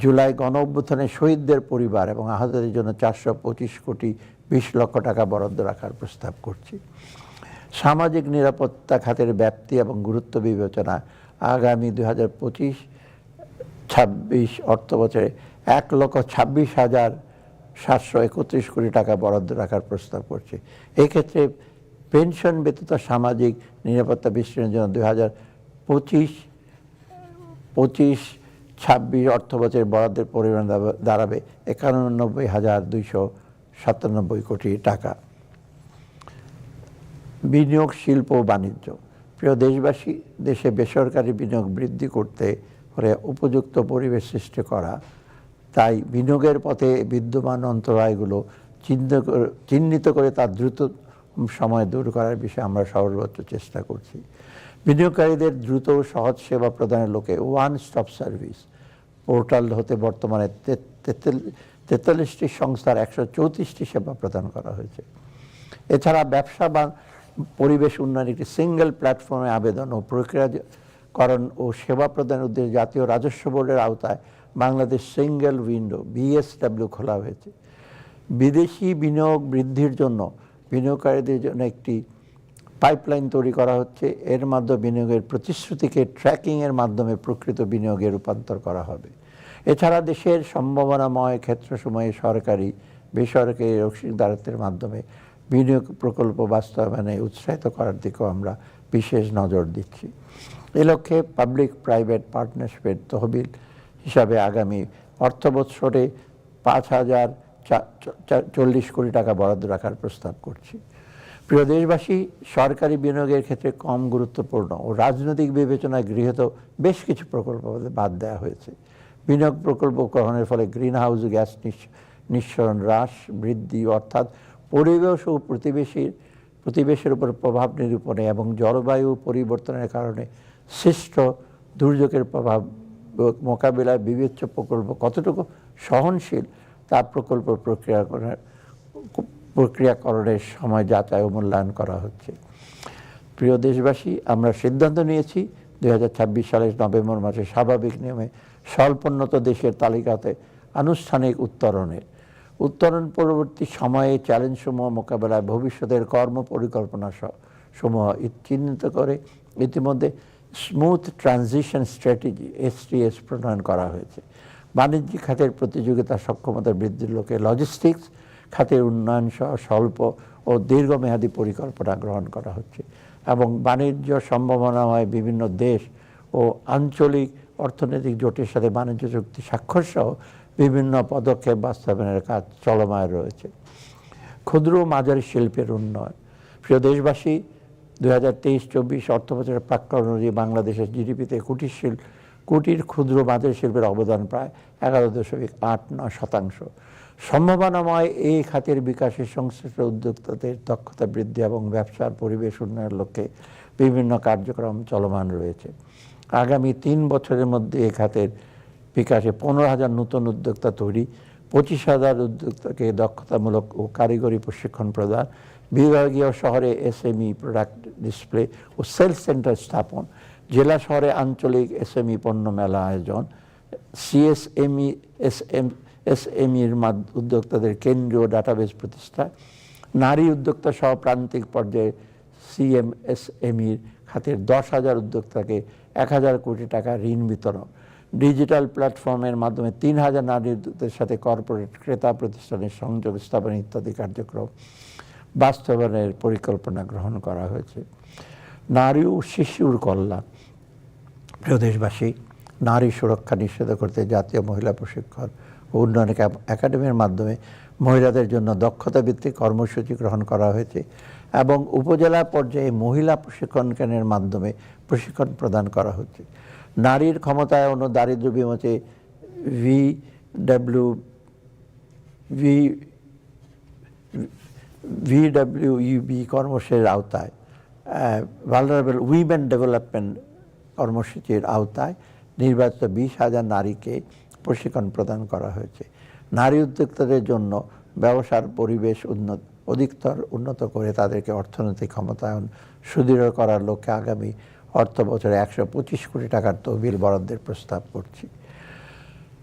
জুলাই গণঅভ্যুত্থানের শহীদদের পরিবার এবং আহতদের জন্য 425 কোটি 20 লক্ষ টাকা বরাদ্দ রাখার প্রস্তাব করছি। সামাজিক নিরাপত্তা খাতের ব্যাপ্তি এবং গুরুত্ব বিবেচনা আগামী 2025-26 অর্থবছরে 1,26,731 কোটি টাকা বরাদ্দ রাখার প্রস্তাব করছে। এক্ষেত্রে পেনশন ব্যতীত সামাজিক নিরাপত্তা বিস্তৃতির জন্য 2025-26 অর্থবছরের বরাদ্দের পরিমাণ দাঁড়াবে 91,297 কোটি টাকা। বিনিয়োগ, শিল্প ও বাণিজ্য। প্রিয় দেশবাসী, দেশে বেসরকারি বিনিয়োগ বৃদ্ধি করতে হলে উপযুক্ত পরিবেশ সৃষ্টি করা, তাই বিনিয়োগের পথে বিদ্যমান অন্তরায়গুলো চিহ্নিত করে তা দ্রুত সময়ে দূর করার বিষয়ে আমরা সর্বোচ্চ চেষ্টা করছি। বিনিয়োগকারীদের দ্রুত ও সহজ সেবা প্রদানের লক্ষ্যে ওয়ান স্টপ সার্ভিস পোর্টাল হতে বর্তমানে 43টি সংস্থার 134টি সেবা প্রদান করা হয়েছে। এছাড়া ব্যবসা বা পরিবেশ উন্নয়নের একটি সিঙ্গেল প্ল্যাটফর্মে আবেদন ও প্রক্রিয়াকরণ ও সেবা প্রদানের উদ্দেশ্যে জাতীয় রাজস্ব বোর্ডের আওতায় বাংলাদেশ সিঙ্গেল উইন্ডো BSW খোলা হয়েছে। বিদেশি বিনিয়োগ বৃদ্ধির জন্য বিনিয়োগকারীদের জন্য একটি পাইপলাইন তৈরি করা হচ্ছে। এর মাধ্যমে বিনিয়োগের প্রতিশ্রুতিকে ট্র্যাকিংয়ের মাধ্যমে প্রকৃত বিনিয়োগে রূপান্তর করা হবে। এছাড়া দেশের সম্ভাবনাময় ক্ষেত্রসমূহে সরকারি বেসরকারি অংশীদারত্বের মাধ্যমে বিনিয়োগ প্রকল্প বাস্তবায়নে উৎসাহিত করার দিকেও আমরা বিশেষ নজর দিচ্ছি। এ লক্ষ্যে পাবলিক প্রাইভেট পার্টনারশিপের তহবিল হিসাবে আগামী অর্থবৎসরে 5,040 কোটি টাকা বরাদ্দ রাখার প্রস্তাব করছি। প্রিয় দেশবাসী, সরকারি বিনিয়োগের ক্ষেত্রে কম গুরুত্বপূর্ণ ও রাজনৈতিক বিবেচনায় গৃহীত বেশ কিছু প্রকল্প বাদ দেওয়া হয়েছে। বিনিয়োগ প্রকল্প গ্রহণের ফলে গ্রিন হাউস গ্যাস নিঃসরণ হ্রাস বৃদ্ধি, অর্থাৎ পরিবেশ ও প্রতিবেশের উপর প্রভাব নিরূপণে এবং জলবায়ু পরিবর্তনের কারণে সৃষ্ট দুর্যোগের প্রভাব মোকাবিলায় বিবেচ্য প্রকল্প কতটুকু সহনশীল তা প্রকল্প প্রক্রিয়াকরণের সময় যাচাই ও মূল্যায়ন করা হচ্ছে। প্রিয় দেশবাসী, আমরা সিদ্ধান্ত নিয়েছি 2026 সালের নভেম্বর মাসে স্বাভাবিক নিয়মে স্বল্পোন্নত দেশের তালিকাতে আনুষ্ঠানিক উত্তরণ পরবর্তী সময়ে চ্যালেঞ্জসমূহ মোকাবেলায় ভবিষ্যতের কর্মপরিকল্পনা সমূহ চিহ্নিত করে ইতিমধ্যে স্মুথ ট্রানজিশন স্ট্র্যাটেজি STS প্রণয়ন করা হয়েছে। বাণিজ্যিক খাতের প্রতিযোগিতা সক্ষমতা বৃদ্ধির লক্ষ্যে লজিস্টিক্স খাতের উন্নয়ন সহ স্বল্প ও দীর্ঘমেয়াদী পরিকল্পনা গ্রহণ করা হচ্ছে এবং বাণিজ্য সম্ভাবনাময় বিভিন্ন দেশ ও আঞ্চলিক অর্থনৈতিক জোটের সাথে বাণিজ্য চুক্তি স্বাক্ষর সহ বিভিন্ন পদক্ষেপ বাস্তবায়নের কাজ চলমান রয়েছে। ক্ষুদ্র ও মাঝারি শিল্পের উন্নয়ন। প্রিয় দেশবাসী, 2023-24 অর্থবছরের প্রাক্কলন অনুযায়ী বাংলাদেশের GDP-তে কুটির কুটির ক্ষুদ্র মাঝারি শিল্পের অবদান প্রায় 11.89%। সম্ভাবনাময় এই খাতের বিকাশে সংশ্লিষ্ট উদ্যোক্তাদের দক্ষতা বৃদ্ধি এবং ব্যবসার পরিবেশ উন্নয়নের লক্ষ্যে বিভিন্ন কার্যক্রম চলমান রয়েছে। আগামী 3 বছরের মধ্যে এই খাতের বিকাশে 15,000 নতুন উদ্যোক্তা তৈরি, 25,000 উদ্যোক্তাকে দক্ষতামূলক ও কারিগরি প্রশিক্ষণ প্রদান, বিভাগীয় শহরে SME প্রোডাক্ট ডিসপ্লে ও সেলস সেন্টার স্থাপন, জেলা শহরে আঞ্চলিক SME পণ্য মেলা আয়োজন, SMEর উদ্যোক্তাদের কেন্দ্রীয় ডাটাবেস প্রতিষ্ঠা, নারী উদ্যোক্তা সহ প্রান্তিক পর্যায়ে CMSMEর খাতের 10,000 উদ্যোক্তাকে 1,000 কোটি টাকা ঋণ বিতরণ, ডিজিটাল প্ল্যাটফর্মের মাধ্যমে 3,000 নারী উদ্যোক্তাদের সাথে কর্পোরেট ক্রেতা প্রতিষ্ঠানের সংযোগ স্থাপন ইত্যাদি কার্যক্রম বাস্তবায়নের পরিকল্পনা গ্রহণ করা হয়েছে। নারী ও শিশুর কল্যাণ। প্রিয় দেশবাসী, নারী সুরক্ষা নিশ্চিত করতে জাতীয় মহিলা প্রশিক্ষণ ও উন্নয়ন একাডেমির মাধ্যমে মহিলাদের জন্য দক্ষতা ভিত্তিক কর্মসূচি গ্রহণ করা হয়েছে এবং উপজেলা পর্যায়ে মহিলা প্রশিক্ষণ কেন্দ্রের মাধ্যমে প্রশিক্ষণ প্রদান করা হচ্ছে। নারীর ক্ষমতায়ন ও দারিদ্র্য বিমোচনে VWUB কর্মসূচির আওতায় ভালনারেবল উইমেন ডেভেলপমেন্ট কর্মসূচির আওতায় নির্বাচিত 20,000 নারীকে প্রশিক্ষণ প্রদান করা হয়েছে। নারী উদ্যোক্তাদের জন্য ব্যবসার পরিবেশ অধিকতর উন্নত করে তাদেরকে অর্থনৈতিক ক্ষমতায়ন সুদৃঢ় করার লক্ষ্যে আগামী অর্থ বছরে 125 কোটি টাকার তহবিল বরাদ্দের প্রস্তাব করছি।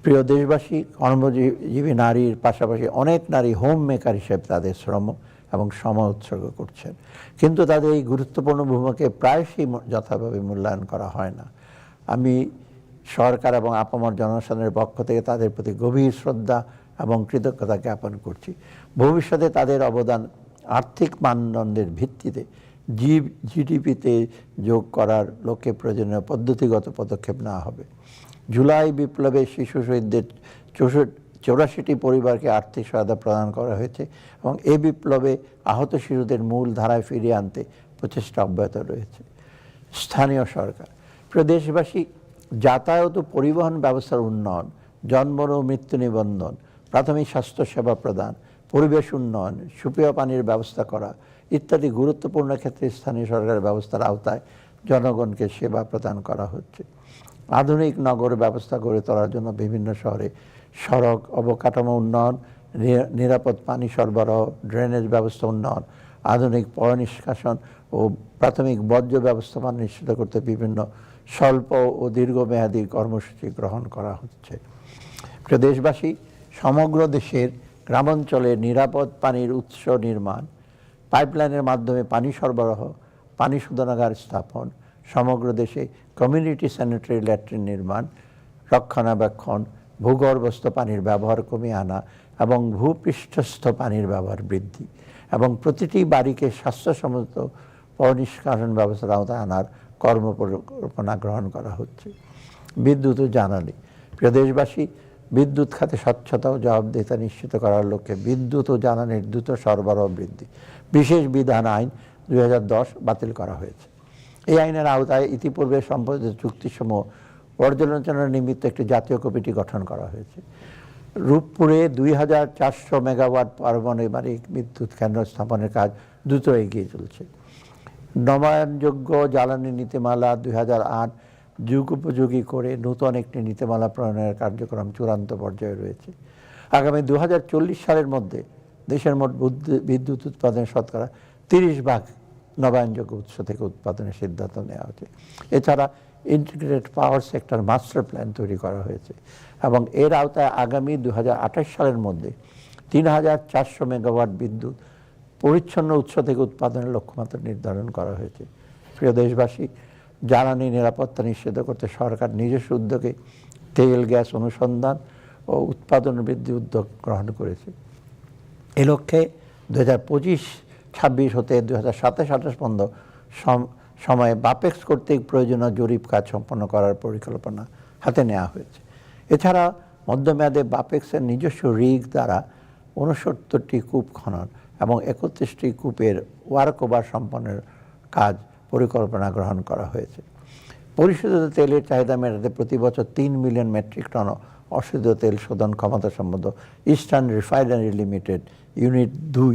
প্রিয় দেশবাসী, কর্মজীবী নারীর পাশাপাশি অনেক নারী হোম মেকার হিসেবে তাদের শ্রম এবং সময় উৎসর্গ করছেন, কিন্তু তাদের এই গুরুত্বপূর্ণ ভূমিকাকে প্রায়শই যথাভাবে মূল্যায়ন করা হয় না। আমি সরকার এবং আপামর জনসাধারণের পক্ষ থেকে তাদের প্রতি গভীর শ্রদ্ধা এবং কৃতজ্ঞতা জ্ঞাপন করছি। ভবিষ্যতে তাদের অবদান আর্থিক মানদণ্ডের ভিত্তিতে GDP-তে যোগ করার লক্ষ্যে প্রয়োজনীয় পদ্ধতিগত পদক্ষেপ নেওয়া হবে। জুলাই বিপ্লবে শিশু শহীদদের 84টি পরিবারকে আর্থিক সহায়তা প্রদান করা হয়েছে এবং এই বিপ্লবে আহত শিশুদের মূল ধারায় ফিরিয়ে আনতে প্রচেষ্টা অব্যাহত রয়েছে। স্থানীয় সরকার। প্রিয় দেশবাসী, যাতায়াত ও পরিবহন ব্যবস্থার উন্নয়ন, জন্ম ও মৃত্যু নিবন্ধন, প্রাথমিক স্বাস্থ্যসেবা প্রদান, পরিবেশ উন্নয়ন, সুপেয় পানির ব্যবস্থা করা ইত্যাদি গুরুত্বপূর্ণ ক্ষেত্রে স্থানীয় সরকারের ব্যবস্থার আওতায় জনগণকে সেবা প্রদান করা হচ্ছে। আধুনিক নগর ব্যবস্থা গড়ে তোলার জন্য বিভিন্ন শহরে সড়ক অবকাঠামো উন্নয়ন, নিরাপদ পানি সরবরাহ, ড্রেনেজ ব্যবস্থা উন্নয়ন, আধুনিক পয় নিষ্কাশন ও প্রাথমিক বর্জ্য ব্যবস্থাপনা নিশ্চিত করতে বিভিন্ন স্বল্প ও দীর্ঘমেয়াদী কর্মসূচি গ্রহণ করা হচ্ছে। প্রিয় দেশবাসী, সমগ্র দেশের গ্রামাঞ্চলে নিরাপদ পানির উৎস নির্মাণ, পাইপলাইনের মাধ্যমে পানি সরবরাহ, পানি শোধনাগার স্থাপন, সমগ্র দেশে কমিউনিটি স্যানিটারি ল্যাট্রিন নির্মাণ, রক্ষণাবেক্ষণ, ভূগর্ভস্থ পানির ব্যবহার কমিয়ে আনা এবং ভূপৃষ্ঠস্থ পানির ব্যবহার বৃদ্ধি এবং প্রতিটি বাড়িকে স্বাস্থ্যসম্মত পয়ঃনিষ্কাশন ব্যবস্থার আওতায় আনার কর্মপরিকল্পনা গ্রহণ করা হচ্ছে। বিদ্যুৎ ও জ্বালানি। প্রিয় দেশবাসী, বিদ্যুৎ খাতে স্বচ্ছতা ও জবাবদিহিতা নিশ্চিত করার লক্ষ্যে বিদ্যুৎ ও জ্বালানির দ্রুত সরবরাহ বৃদ্ধি বিশেষ বিধান আইন 2010 বাতিল করা হয়েছে। এই আইনের আওতায় ইতিপূর্বে সম্পাদিত চুক্তিসমূহ পর্যালোচনার নিমিত্ত একটি জাতীয় কমিটি গঠন করা হয়েছে। রূপপুরে 2,400 মেগাওয়াট পারমাণবিক বিদ্যুৎ কেন্দ্র স্থাপনের কাজ দ্রুত এগিয়ে চলছে। নবায়নযোগ্য জ্বালানি নীতিমালা 2008 যুগোপযোগী করে নতুন একটি নীতিমালা প্রণয়নের কার্যক্রম চূড়ান্ত পর্যায়ে রয়েছে। আগামী 2040 সালের মধ্যে দেশের মোট বিদ্যুৎ উৎপাদনের শতকরা 30% নবায়নযোগ্য উৎস থেকে উৎপাদনের সিদ্ধান্ত নেওয়া হয়েছে। এছাড়া integrated power sector master plan তৈরি করা হয়েছে এবং এর আওতায় আগামী 2028 সালের মধ্যে 3,400 মেগাওয়াট বিদ্যুৎ পরিচ্ছন্ন উৎস থেকে উৎপাদনের লক্ষ্যমাত্রা নির্ধারণ করা হয়েছে। প্রিয় দেশবাসী, জ্বালানি নিরাপত্তা নিশ্চিত করতে সরকার নিজস্ব উদ্যোগে তেল গ্যাস অনুসন্ধান ও উৎপাদন বৃদ্ধি উদ্যোগ গ্রহণ করেছে। এ লক্ষ্যে 2025-26 হতে 2027-28 পর্যন্ত সময়ে বাপেক্স কর্তৃক প্রয়োজনীয় জরিপ কাজ সম্পন্ন করার পরিকল্পনা হাতে নেওয়া হয়েছে। এছাড়া মধ্যমেয়াদে বাপেক্সের নিজস্ব রিগ দ্বারা 69টি কূপ খনন এবং 31টি কূপের ওয়ার্কওভার সম্পন্নের কাজ পরিকল্পনা গ্রহণ করা হয়েছে। পরিশোধিত তেলের চাহিদা মেটাতে প্রতি বছর 3 মিলিয়ন মেট্রিক টন অশোধিত তেল শোধন ক্ষমতা সম্বন্ধ ইস্টার্ন রিফাইনারি লিমিটেড ইউনিট 2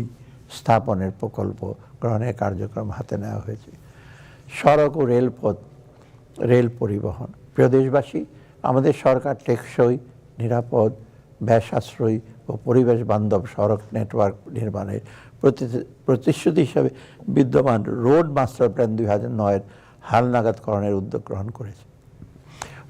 স্থাপনের প্রকল্প গ্রহণের কার্যক্রম হাতে নেওয়া হয়েছে। সড়ক ও রেলপথ, রেল পরিবহন। প্রিয় দেশবাসী, আমাদের সরকার টেকসই, নিরাপদ, ব্যয় সাশ্রয়ী ও পরিবেশ বান্ধব সড়ক নেটওয়ার্ক নির্মাণের প্রতিশ্রুতি হিসাবে বিদ্যমান রোড মাস্টার প্ল্যান 2009-এর হালনাগাদকরণের উদ্যোগ গ্রহণ করেছে।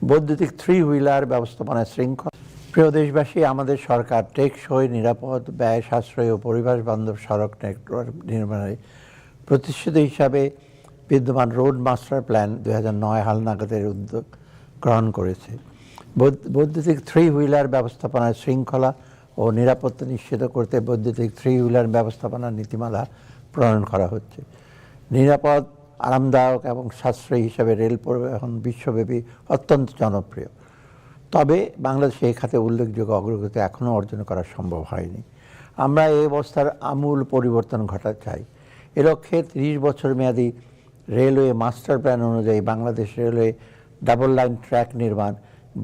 বৈদ্যুতিক 3 হুইলার ব্যবস্থাপনার শৃঙ্খলা। প্রিয় দেশবাসী, আমাদের সরকার টেকসই, নিরাপদ, ব্যয় সাশ্রয়ী ও পরিবেশ বান্ধব সড়ক নেটওয়ার্ক নির্মাণের প্রতিশ্রুতি হিসাবে বিদ্যমান রোড মাস্টার প্ল্যান 2009 হালনাগাদের উদ্যোগ গ্রহণ করেছে। বৈদ্যুতিক 3 হুইলার ব্যবস্থাপনার শৃঙ্খলা ও নিরাপত্তা নিশ্চিত করতে বৈদ্যুতিক 3 হুইলার ব্যবস্থাপনার নীতিমালা প্রণয়ন করা হচ্ছে। নিরাপদ, আরামদায়ক এবং সাশ্রয়ী হিসাবে রেল পরিবহন বিশ্বব্যাপী অত্যন্ত জনপ্রিয়। তবে বাংলাদেশে এই খাতে উল্লেখযোগ্য অগ্রগতি এখনও অর্জন করা সম্ভব হয়নি। আমরা এই অবস্থার আমূল পরিবর্তন ঘটাতে চাই। এ লক্ষ্যে 30 বছর মেয়াদী রেলওয়ে মাস্টার প্ল্যান অনুযায়ী Bangladesh railway double line track নির্মাণ,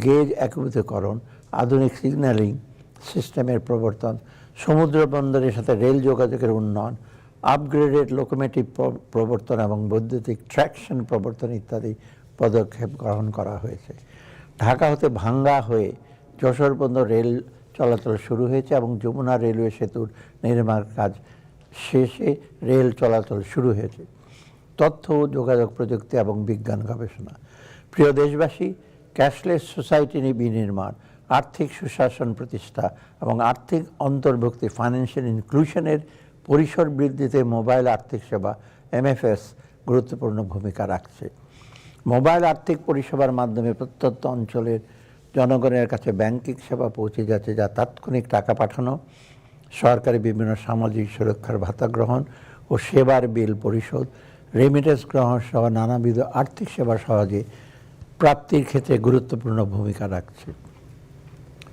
গেজ একীভূতকরণ, আধুনিক সিগন্যালিং সিস্টেমের প্রবর্তন, সমুদ্র বন্দরের সাথে রেল যোগাযোগের উন্নয়ন, আপগ্রেডেড লোকোমোটিভ প্রবর্তন এবং বৈদ্যুতিক ট্র্যাকশন প্রবর্তন ইত্যাদি পদক্ষেপ গ্রহণ করা হয়েছে। ঢাকা হতে ভাঙ্গা হয়ে যশোর পর্যন্ত রেল চলাচল শুরু হয়েছে এবং যমুনা রেলওয়ে সেতুর নির্মাণ কাজ শেষে রেল চলাচল শুরু হয়েছে। তথ্য ও যোগাযোগ প্রযুক্তি এবং বিজ্ঞান গবেষণা। প্রিয় দেশবাসী, ক্যাশলেস সোসাইটি বিনির্মাণ, আর্থিক সুশাসন প্রতিষ্ঠা এবং আর্থিক অন্তর্ভুক্তি ফাইন্যান্সিয়াল ইনক্লুশনের পরিসর বৃদ্ধিতে মোবাইল আর্থিক সেবা MFS গুরুত্বপূর্ণ ভূমিকা রাখছে। মোবাইল আর্থিক পরিষেবার মাধ্যমে প্রত্যন্ত অঞ্চলের জনগণের কাছে ব্যাংকিং সেবা পৌঁছে যাচ্ছে, যা তাৎক্ষণিক টাকা পাঠানো, সরকারি বিভিন্ন সামাজিক সুরক্ষার ভাতা গ্রহণ ও সেবার বিল পরিশোধ, রেমিটেন্স গ্রহণ সহ নানাবিধ আর্থিক সেবা সহজে প্রাপ্তির ক্ষেত্রে গুরুত্বপূর্ণ ভূমিকা রাখছে।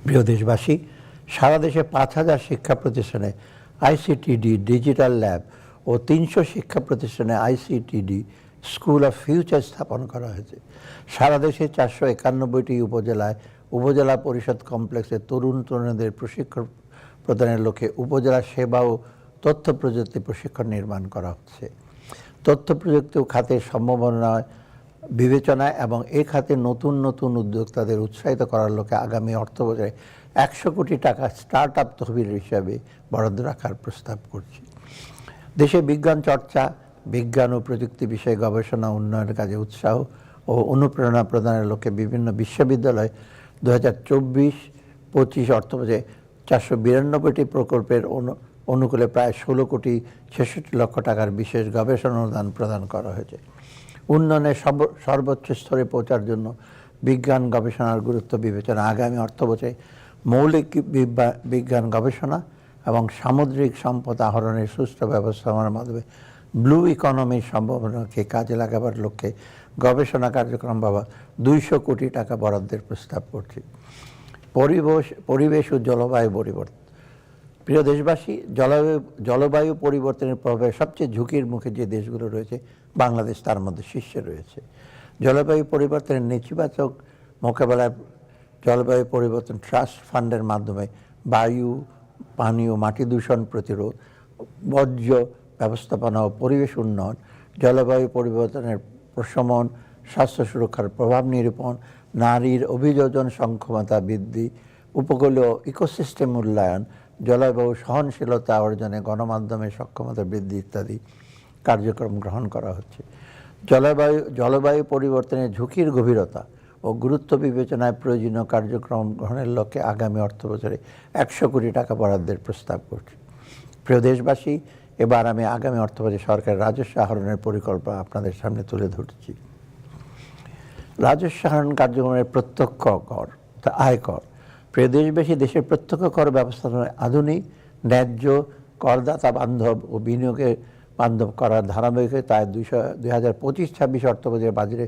প্রিয় দেশবাসী, সারা দেশে 5000 শিক্ষা প্রতিষ্ঠানে ICTD ডিজিটাল ল্যাব ও 300 শিক্ষা প্রতিষ্ঠানে ICTD স্কুল অফ ফিউচার স্থাপন করা হয়েছে। সারা দেশে 491টি উপজেলায় উপজেলা পরিষদ কমপ্লেক্সে তরুণ তরুণীদের প্রশিক্ষণ প্রদানের লক্ষ্যে উপজেলা সেবা ও তথ্য প্রযুক্তি প্রশিক্ষণ নির্মাণ করা হচ্ছে। তথ্য প্রযুক্তি খাতের সম্ভাবনা বিবেচনায় এবং এ খাতে নতুন নতুন উদ্যোক্তাদের উৎসাহিত করার লক্ষ্যে আগামী অর্থবছরে 100 কোটি টাকা স্টার্ট আপ তহবিল হিসাবে বরাদ্দ রাখার প্রস্তাব করছি। দেশে বিজ্ঞান চর্চা, বিজ্ঞান ও প্রযুক্তি বিষয়ে গবেষণা উন্নয়নের কাজে উৎসাহ ও অনুপ্রেরণা প্রদানের লক্ষ্যে বিভিন্ন বিশ্ববিদ্যালয় 2024-25 অর্থবছরে 492টি প্রকল্পের অনুকূলে প্রায় 16 কোটি 66 লক্ষ টাকার বিশেষ গবেষণা অনুদান প্রদান করা হয়েছে। উন্নয়নের সর্বোচ্চ স্তরে পৌঁছার জন্য বিজ্ঞান গবেষণার গুরুত্ব বিবেচনা আগামী অর্থবছরে মৌলিক বিজ্ঞান গবেষণা এবং সামুদ্রিক সম্পদ আহরণের সুষ্ঠু ব্যবস্থাপনার মাধ্যমে ব্লু ইকোনমির সম্ভাবনাকে কাজে লাগাবার লক্ষ্যে গবেষণা কার্যক্রম বাবদ 200 কোটি টাকা বরাদ্দের প্রস্তাব করছি। পরিবেশ ও জলবায়ু পরিবর্তন। প্রিয় দেশবাসী, জলবায়ু পরিবর্তনের প্রভাবে সবচেয়ে ঝুঁকির মুখে যে দেশগুলো রয়েছে বাংলাদেশ তার মধ্যে শীর্ষে রয়েছে। জলবায়ু পরিবর্তনের নেতিবাচক মোকাবেলায় জলবায়ু পরিবর্তন ট্রাস্ট ফান্ডের মাধ্যমে বায়ু, পানি ও মাটি দূষণ প্রতিরোধ, বর্জ্য ব্যবস্থাপনা ও পরিবেশ উন্নয়ন, জলবায়ু পরিবর্তনের প্রশমন, স্বাস্থ্য সুরক্ষার প্রভাব নিরূপণ, নারীর অভিযোজন সক্ষমতা বৃদ্ধি, উপকূলীয় ইকোসিস্টেম মূল্যায়ন, জলবায়ু সহনশীলতা অর্জনে গণমাধ্যমের সক্ষমতা বৃদ্ধি ইত্যাদি কার্যক্রম গ্রহণ করা হচ্ছে। জলবায়ু পরিবর্তনের ঝুঁকির গভীরতা ও গুরুত্ব বিবেচনায় প্রয়োজনীয় কার্যক্রম গ্রহণের লক্ষ্যে আগামী অর্থবছরে 100 কোটি টাকা বরাদ্দের প্রস্তাব করছি। প্রিয় দেশবাসী, এবার আমি আগামী অর্থবছরে সরকারের রাজস্ব আহরণের পরিকল্পনা আপনাদের সামনে তুলে ধরছি। রাজস্ব আহরণ কার্যক্রমের প্রত্যক্ষ কর, আয়কর। প্রিয় দেশবাসী, দেশের প্রত্যক্ষ কর ব্যবস্থাপনায় আধুনিক, ন্যায্য, করদাতা বান্ধব ও বিনিয়োগে বান্ধব করার ধারাবাহিকতায় 2025-26 অর্থবছরের বাজেটে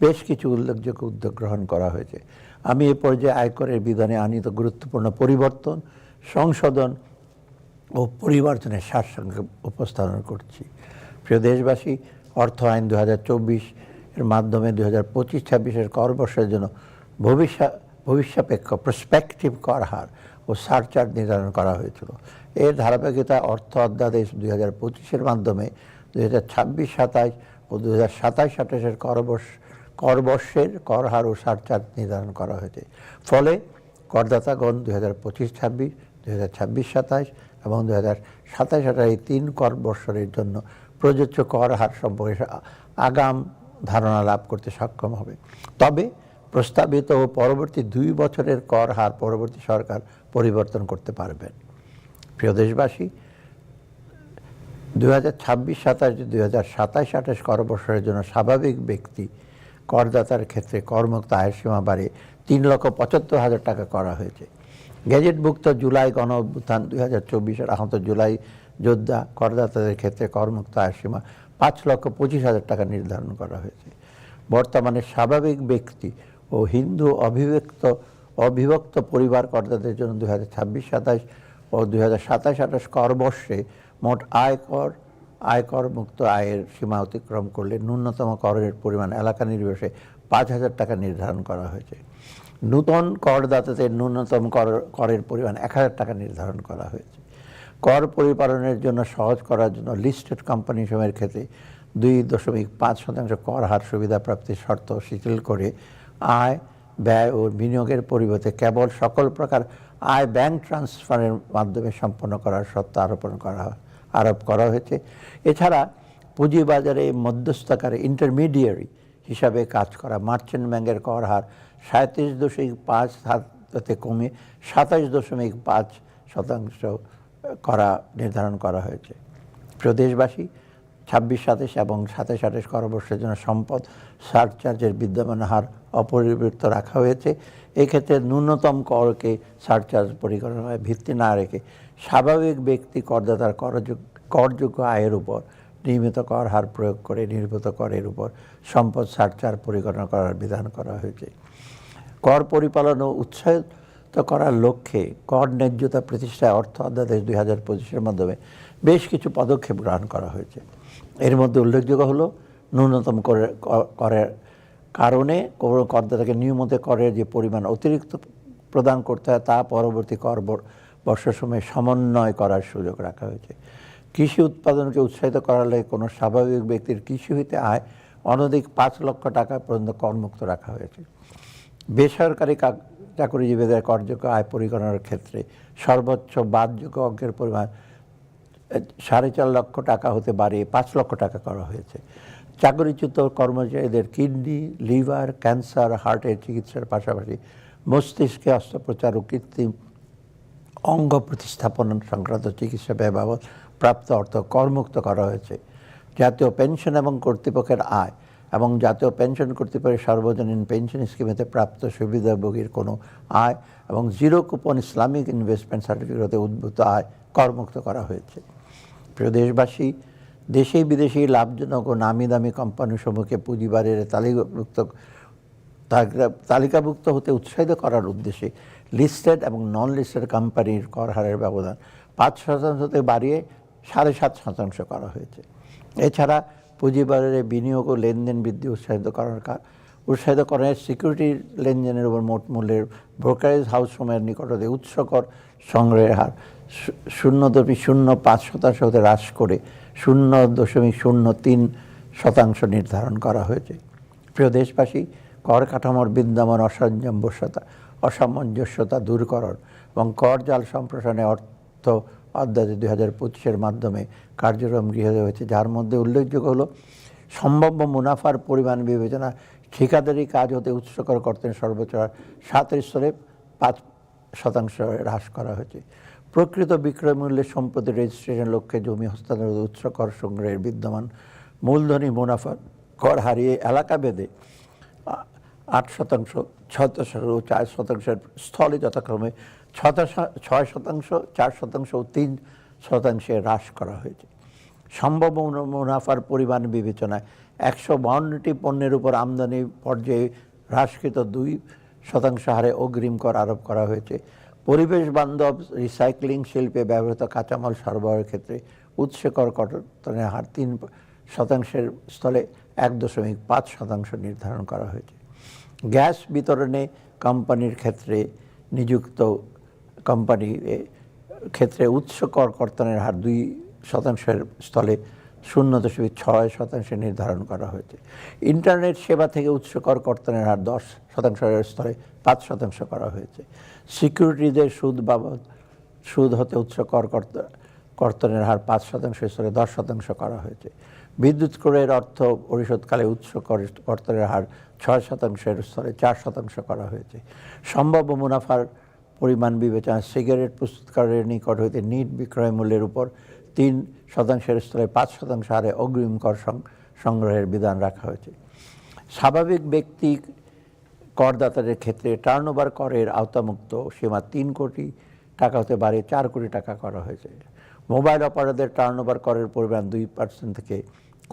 বেশ কিছু উল্লেখযোগ্য উদ্যোগ গ্রহণ করা হয়েছে। আমি এ পর্যায়ে আয়করের বিধানে আনিত গুরুত্বপূর্ণ পরিবর্তন, সংশোধন ও পরিবর্তনের সারসংক্ষেপ উপস্থাপন করছি। প্রিয় দেশবাসী, অর্থ আইন 2024 এর মাধ্যমে 2025-26 কর বর্ষের জন্য ভবিষ্যাপেক্ষ প্রসপেক্টিভ কর হার ও সারচার্জ নির্ধারণ করা হয়েছিল। এর ধারাবাহিকতা অর্থ অধ্যাদেশ 2025-এর মাধ্যমে 2026-27 ও 2027-28 কর বর্ষের কর হার ও সারচার্জ নির্ধারণ করা হয়েছে। ফলে করদাতাগণ 2025-26, 2026-27 এবং 2027-28 এই 3 কর বর্ষের জন্য প্রযোজ্য কর হার সম্পর্কে আগাম ধারণা লাভ করতে সক্ষম হবে। তবে প্রস্তাবিত ও পরবর্তী 2 বছরের কর হার পরবর্তী সরকার পরিবর্তন করতে পারবেন। প্রিয় দেশবাসী, 2026-27, 2027-28 কর বর্ষের জন্য স্বাভাবিক ব্যক্তি করদাতার ক্ষেত্রে করমুক্ত আয়ের সীমা বাড়িয়ে 3,75,000 টাকা করা হয়েছে। গেজেটভুক্ত জুলাই গণ অভ্যুত্থান 2024-এর আহত জুলাই যোদ্ধা করদাতাদের ক্ষেত্রে করমুক্ত আয়ের সীমা 5,25,000 টাকা নির্ধারণ করা হয়েছে। বর্তমানে স্বাভাবিক ব্যক্তি ও হিন্দু অবিভক্ত পরিবার করদাতাদের জন্য 2026-27 ও 2027-28 কর বর্ষে মোট আয়কর মুক্ত আয়ের সীমা অতিক্রম করলে ন্যূনতম করের পরিমাণ এলাকা নির্বিশেষে 5,000 টাকা নির্ধারণ করা হয়েছে। নূতন করদাতাদের ন্যূনতম করের পরিমাণ 1,000 টাকা নির্ধারণ করা হয়েছে। কর পরিপালনের জন্য সহজ করার জন্য লিস্টেড কোম্পানি সমূহের ক্ষেত্রে 2.5% কর হার সুবিধা প্রাপ্তির শর্ত শিথিল করে আয়, ব্যয় ও বিনিয়োগের পরিবর্তে কেবল সকল প্রকার আয় ব্যাংক ট্রান্সফারের মাধ্যমে সম্পন্ন করার শর্ত আরোপ করা হয়েছে। এছাড়া পুঁজিবাজারে মধ্যস্থকারী ইন্টারমিডিয়ারি হিসাবে কাজ করা মার্চেন্ট ব্যাংকের কর হার 37.5 হতে কমে 27.5% করা নির্ধারণ করা হয়েছে। প্রিয় দেশবাসী, 26-27 এবং 27-28 কর বর্ষের জন্য সম্পদ সারচার্জের বিদ্যমান হার অপরিবর্তিত রাখা হয়েছে। এক্ষেত্রে ন্যূনতম করকে সারচার্জ পরিকল্পনায় ভিত্তি না রেখে স্বাভাবিক ব্যক্তি করদাতার করযোগ্য আয়ের উপর নিয়মিত কর হার প্রয়োগ করে নির্গত করের উপর সম্পদ সারচার্জ পরিকল্পনা করার বিধান করা হয়েছে। কর পরিপালন ও উৎসাহিত করার লক্ষ্যে কর ন্যায্যতা প্রতিষ্ঠায় অর্থ অধ্যাদেশ 2025-এর মাধ্যমে বেশ কিছু পদক্ষেপ গ্রহণ করা হয়েছে। এর মধ্যে উল্লেখযোগ্য হলো ন্যূনতম করের কারণে করদাতাকে নিয়মিত করের যে পরিমাণ অতিরিক্ত প্রদান করতে হয় তা পরবর্তী কর বর্ষের সময় সমন্বয় করার সুযোগ রাখা হয়েছে। কৃষি উৎপাদনকে উৎসাহিত করার লাগে কোনো স্বাভাবিক ব্যক্তির কৃষি হইতে আয় অনধিক 5 লক্ষ টাকা পর্যন্ত করমুক্ত রাখা হয়েছে। বেসরকারি চাকরিজীবীদের করযোগ্য আয় পরিগণনার ক্ষেত্রে সর্বোচ্চ বাদযোগ্য অঙ্কের পরিমাণ 4.5 লক্ষ টাকা হতে বাড়িয়ে 5 লক্ষ টাকা করা হয়েছে। চাকরিচ্যুত কর্মচারীদের কিডনি, লিভার, ক্যান্সার, হার্টের চিকিৎসার পাশাপাশি মস্তিষ্কে অস্ত্রোপচার ও কৃত্রিম অঙ্গ প্রতিস্থাপন সংক্রান্ত চিকিৎসা ব্যয় বাবদ প্রাপ্ত অর্থ করমুক্ত করা হয়েছে। জাতীয় পেনশন এবং কর্তৃপক্ষের আয় এবং জাতীয় পেনশন কর্তৃপক্ষের সার্বজনীন পেনশন স্কিমেতে প্রাপ্ত সুবিধাভোগীর কোনো আয় এবং জিরো কুপন ইসলামিক ইনভেস্টমেন্ট সার্টিফিকেটে উদ্ভূত আয় করমুক্ত করা হয়েছে। প্রিয় দেশবাসী, দেশে বিদেশি লাভজনক ও নামি দামি কোম্পানিসমূহকে পুঁজিবাজারে তালিকাভুক্ত হতে উৎসাহিত করার উদ্দেশ্যে লিস্টেড এবং নন লিস্টেড কোম্পানির কর হারের ব্যবধান 5% বাড়িয়ে 7.5% করা হয়েছে। এছাড়া পুঁজিবাজারে বিনিয়োগ ও লেনদেন বৃদ্ধি উৎসাহিত করার সিকিউরিটি লেনদেনের উপর মোট মূল্যের ব্রোকারেজ হাউসসমূহের নিকটতে উৎস কর সংগ্রহের হার 0.05% হতে হ্রাস করে 0.03% নির্ধারণ করা হয়েছে। প্রিয় দেশবাসী, কর কাঠামোর বিদ্যমান অসামঞ্জস্যতা দূরকরণ এবং কর জাল সম্প্রসারণে অর্থ অধ্যাদেশ 2025-এর মাধ্যমে কার্যক্রম গৃহীত হয়েছে, যার মধ্যে উল্লেখযোগ্য হলো সম্ভাব্য মুনাফার পরিমাণ বিবেচনা ঠিকাদারি কাজ হতে উৎসকর করতেন সর্বোচ্চ 7 স্তরে 5% হ্রাস করা হয়েছে। প্রকৃত বিক্রয় মূল্যের সম্পত্তি রেজিস্ট্রেশন লক্ষ্যে জমি হস্তান্তর উৎসকর সংগ্রহের বিদ্যমান মূলধনী মুনাফার কর হারিয়ে এলাকা ভেদে 8%, 6% ও 4% স্থলে যথাক্রমে 6%, 4% ও 3% হ্রাস করা হয়েছে। সম্ভাব্য মুনাফার পরিমাণ বিবেচনায় 152টি পণ্যের উপর আমদানি পর্যায়ে হ্রাসকৃত 2% হারে অগ্রিম কর আরোপ করা হয়েছে। পরিবেশ বান্ধব রিসাইক্লিং শিল্পে ব্যবহৃত কাঁচামাল সরবরাহের ক্ষেত্রে উৎসকর কর্তনের হার 3% স্থলে 1.5% নির্ধারণ করা হয়েছে। গ্যাস বিতরণে কোম্পানির ক্ষেত্রে নিযুক্ত কোম্পানি ক্ষেত্রে উৎস কর কর্তনের হার 2% স্থলে 0.6% নির্ধারণ করা হয়েছে। ইন্টারনেট সেবা থেকে উৎস কর কর্তনের হার 10% স্থলে 5% করা হয়েছে। সিকিউরিটিদের সুদ হতে উৎস কর কর্তনের হার 5% স্থলে 10% করা হয়েছে। বিদ্যুৎ ক্রয়ের অর্থ পরিশোধকালে উৎস কর্তনের হার 6% স্থলে 4% করা হয়েছে। সম্ভাব্য মুনাফার পরিমাণ বিবেচনায় সিগারেট প্রস্তুতকারকের নিকট হইতে নিট বিক্রয় মূল্যের উপর 3% স্থলে 5% হারে অগ্রিম কর সংগ্রহের বিধান রাখা হয়েছে। স্বাভাবিক ব্যক্তি করদাতাদের ক্ষেত্রে টার্নওভার করের আওতামুক্ত সীমা 3 কোটি টাকা হতে বাড়িয়ে 4 কোটি টাকা করা হয়েছে। মোবাইল অপারেটরদের টার্নওভার করের পরিমাণ 2% থেকে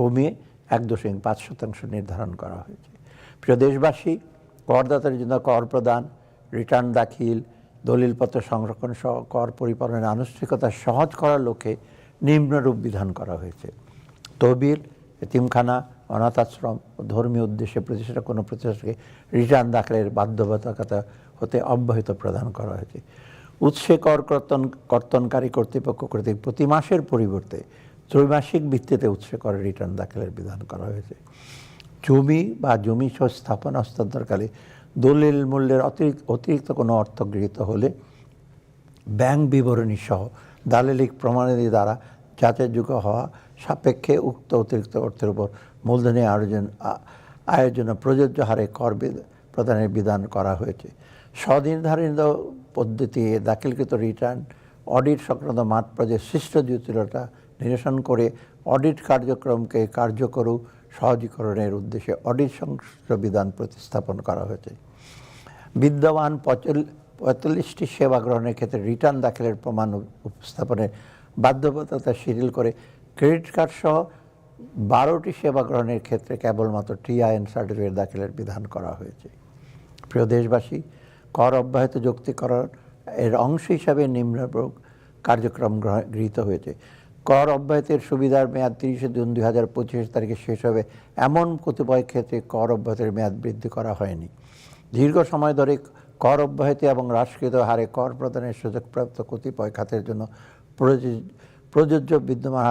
কমিয়ে 1.5% নির্ধারণ করা হয়েছে। প্রিয় দেশবাসী, করদাতাদের জন্য কর প্রদান, রিটার্ন দাখিল, দলিলপত্র সংরক্ষণ সহ কর পরিপালনের আনুষ্ঠানিকতা সহজ করার লক্ষ্যে নিম্নরূপ বিধান করা হয়েছে। তহবিল, এতিমখানা, অনাথ আশ্রম ও ধর্মীয় উদ্দেশ্যে প্রতিষ্ঠা কোনো প্রতিষ্ঠানকে রিটার্ন দাখিলের বাধ্যবাধকতা হতে অব্যাহতি প্রদান করা হয়েছে। উৎসে কর কর্তনকারী কর্তৃপক্ষ কর্তৃক প্রতি মাসের পরিবর্তে ত্রৈমাসিক ভিত্তিতে উৎসে করের রিটার্ন দাখিলের বিধান করা হয়েছে। জমি বা জমি সহ স্থাপনা হস্তান্তরকালে দলিল মূল্যের অতিরিক্ত কোনো অর্থ গৃহীত হলে ব্যাংক বিবরণী সহ দালিলিক প্রমাণাদি দ্বারা যাচাইযোগ্য হওয়া সাপেক্ষে উক্ত অতিরিক্ত অর্থের উপর মূলধনী আয়োজনে প্রযোজ্য হারে কর প্রদানের বিধান করা হয়েছে। স্বনির্ধারিত পদ্ধতিতে দাখিলকৃত রিটার্ন অডিট সংক্রান্ত মাঠ পর্যায়ে সৃষ্ট জটিলতা নিরসন করে অডিট কার্যক্রমকে কার্যকর সহজীকরণের উদ্দেশ্যে অডিট সংশ্লিষ্ট বিধান প্রতিস্থাপন করা হয়েছে। বিদ্যমান 45টি সেবা গ্রহণের ক্ষেত্রে রিটার্ন দাখিলের প্রমাণ উপস্থাপনের বাধ্যবাধকতা শিথিল করে ক্রেডিট কার্ড সহ 12টি সেবা গ্রহণের ক্ষেত্রে কেবলমাত্র TIN সার্টিফিকেট দাখিলের বিধান করা হয়েছে। প্রিয় দেশবাসী, কর অব্যাহত যৌক্তিকরণ এর অংশ হিসাবে নিম্নরূপ কার্যক্রম গৃহীত হয়েছে। কর অব্যাহতির সুবিধার মেয়াদ 30 জুন 2025 তারিখে শেষ হবে এমন কতিপয় ক্ষেত্রে কর অব্যাহতির মেয়াদ বৃদ্ধি করা হয়নি। দীর্ঘ সময় ধরে কর অব্যাহতি এবং হ্রাসকৃত হারে কর প্রদানের সুযোগপ্রাপ্ত কতিপয় খাতের জন্য প্রযোজ্য বিদ্যমান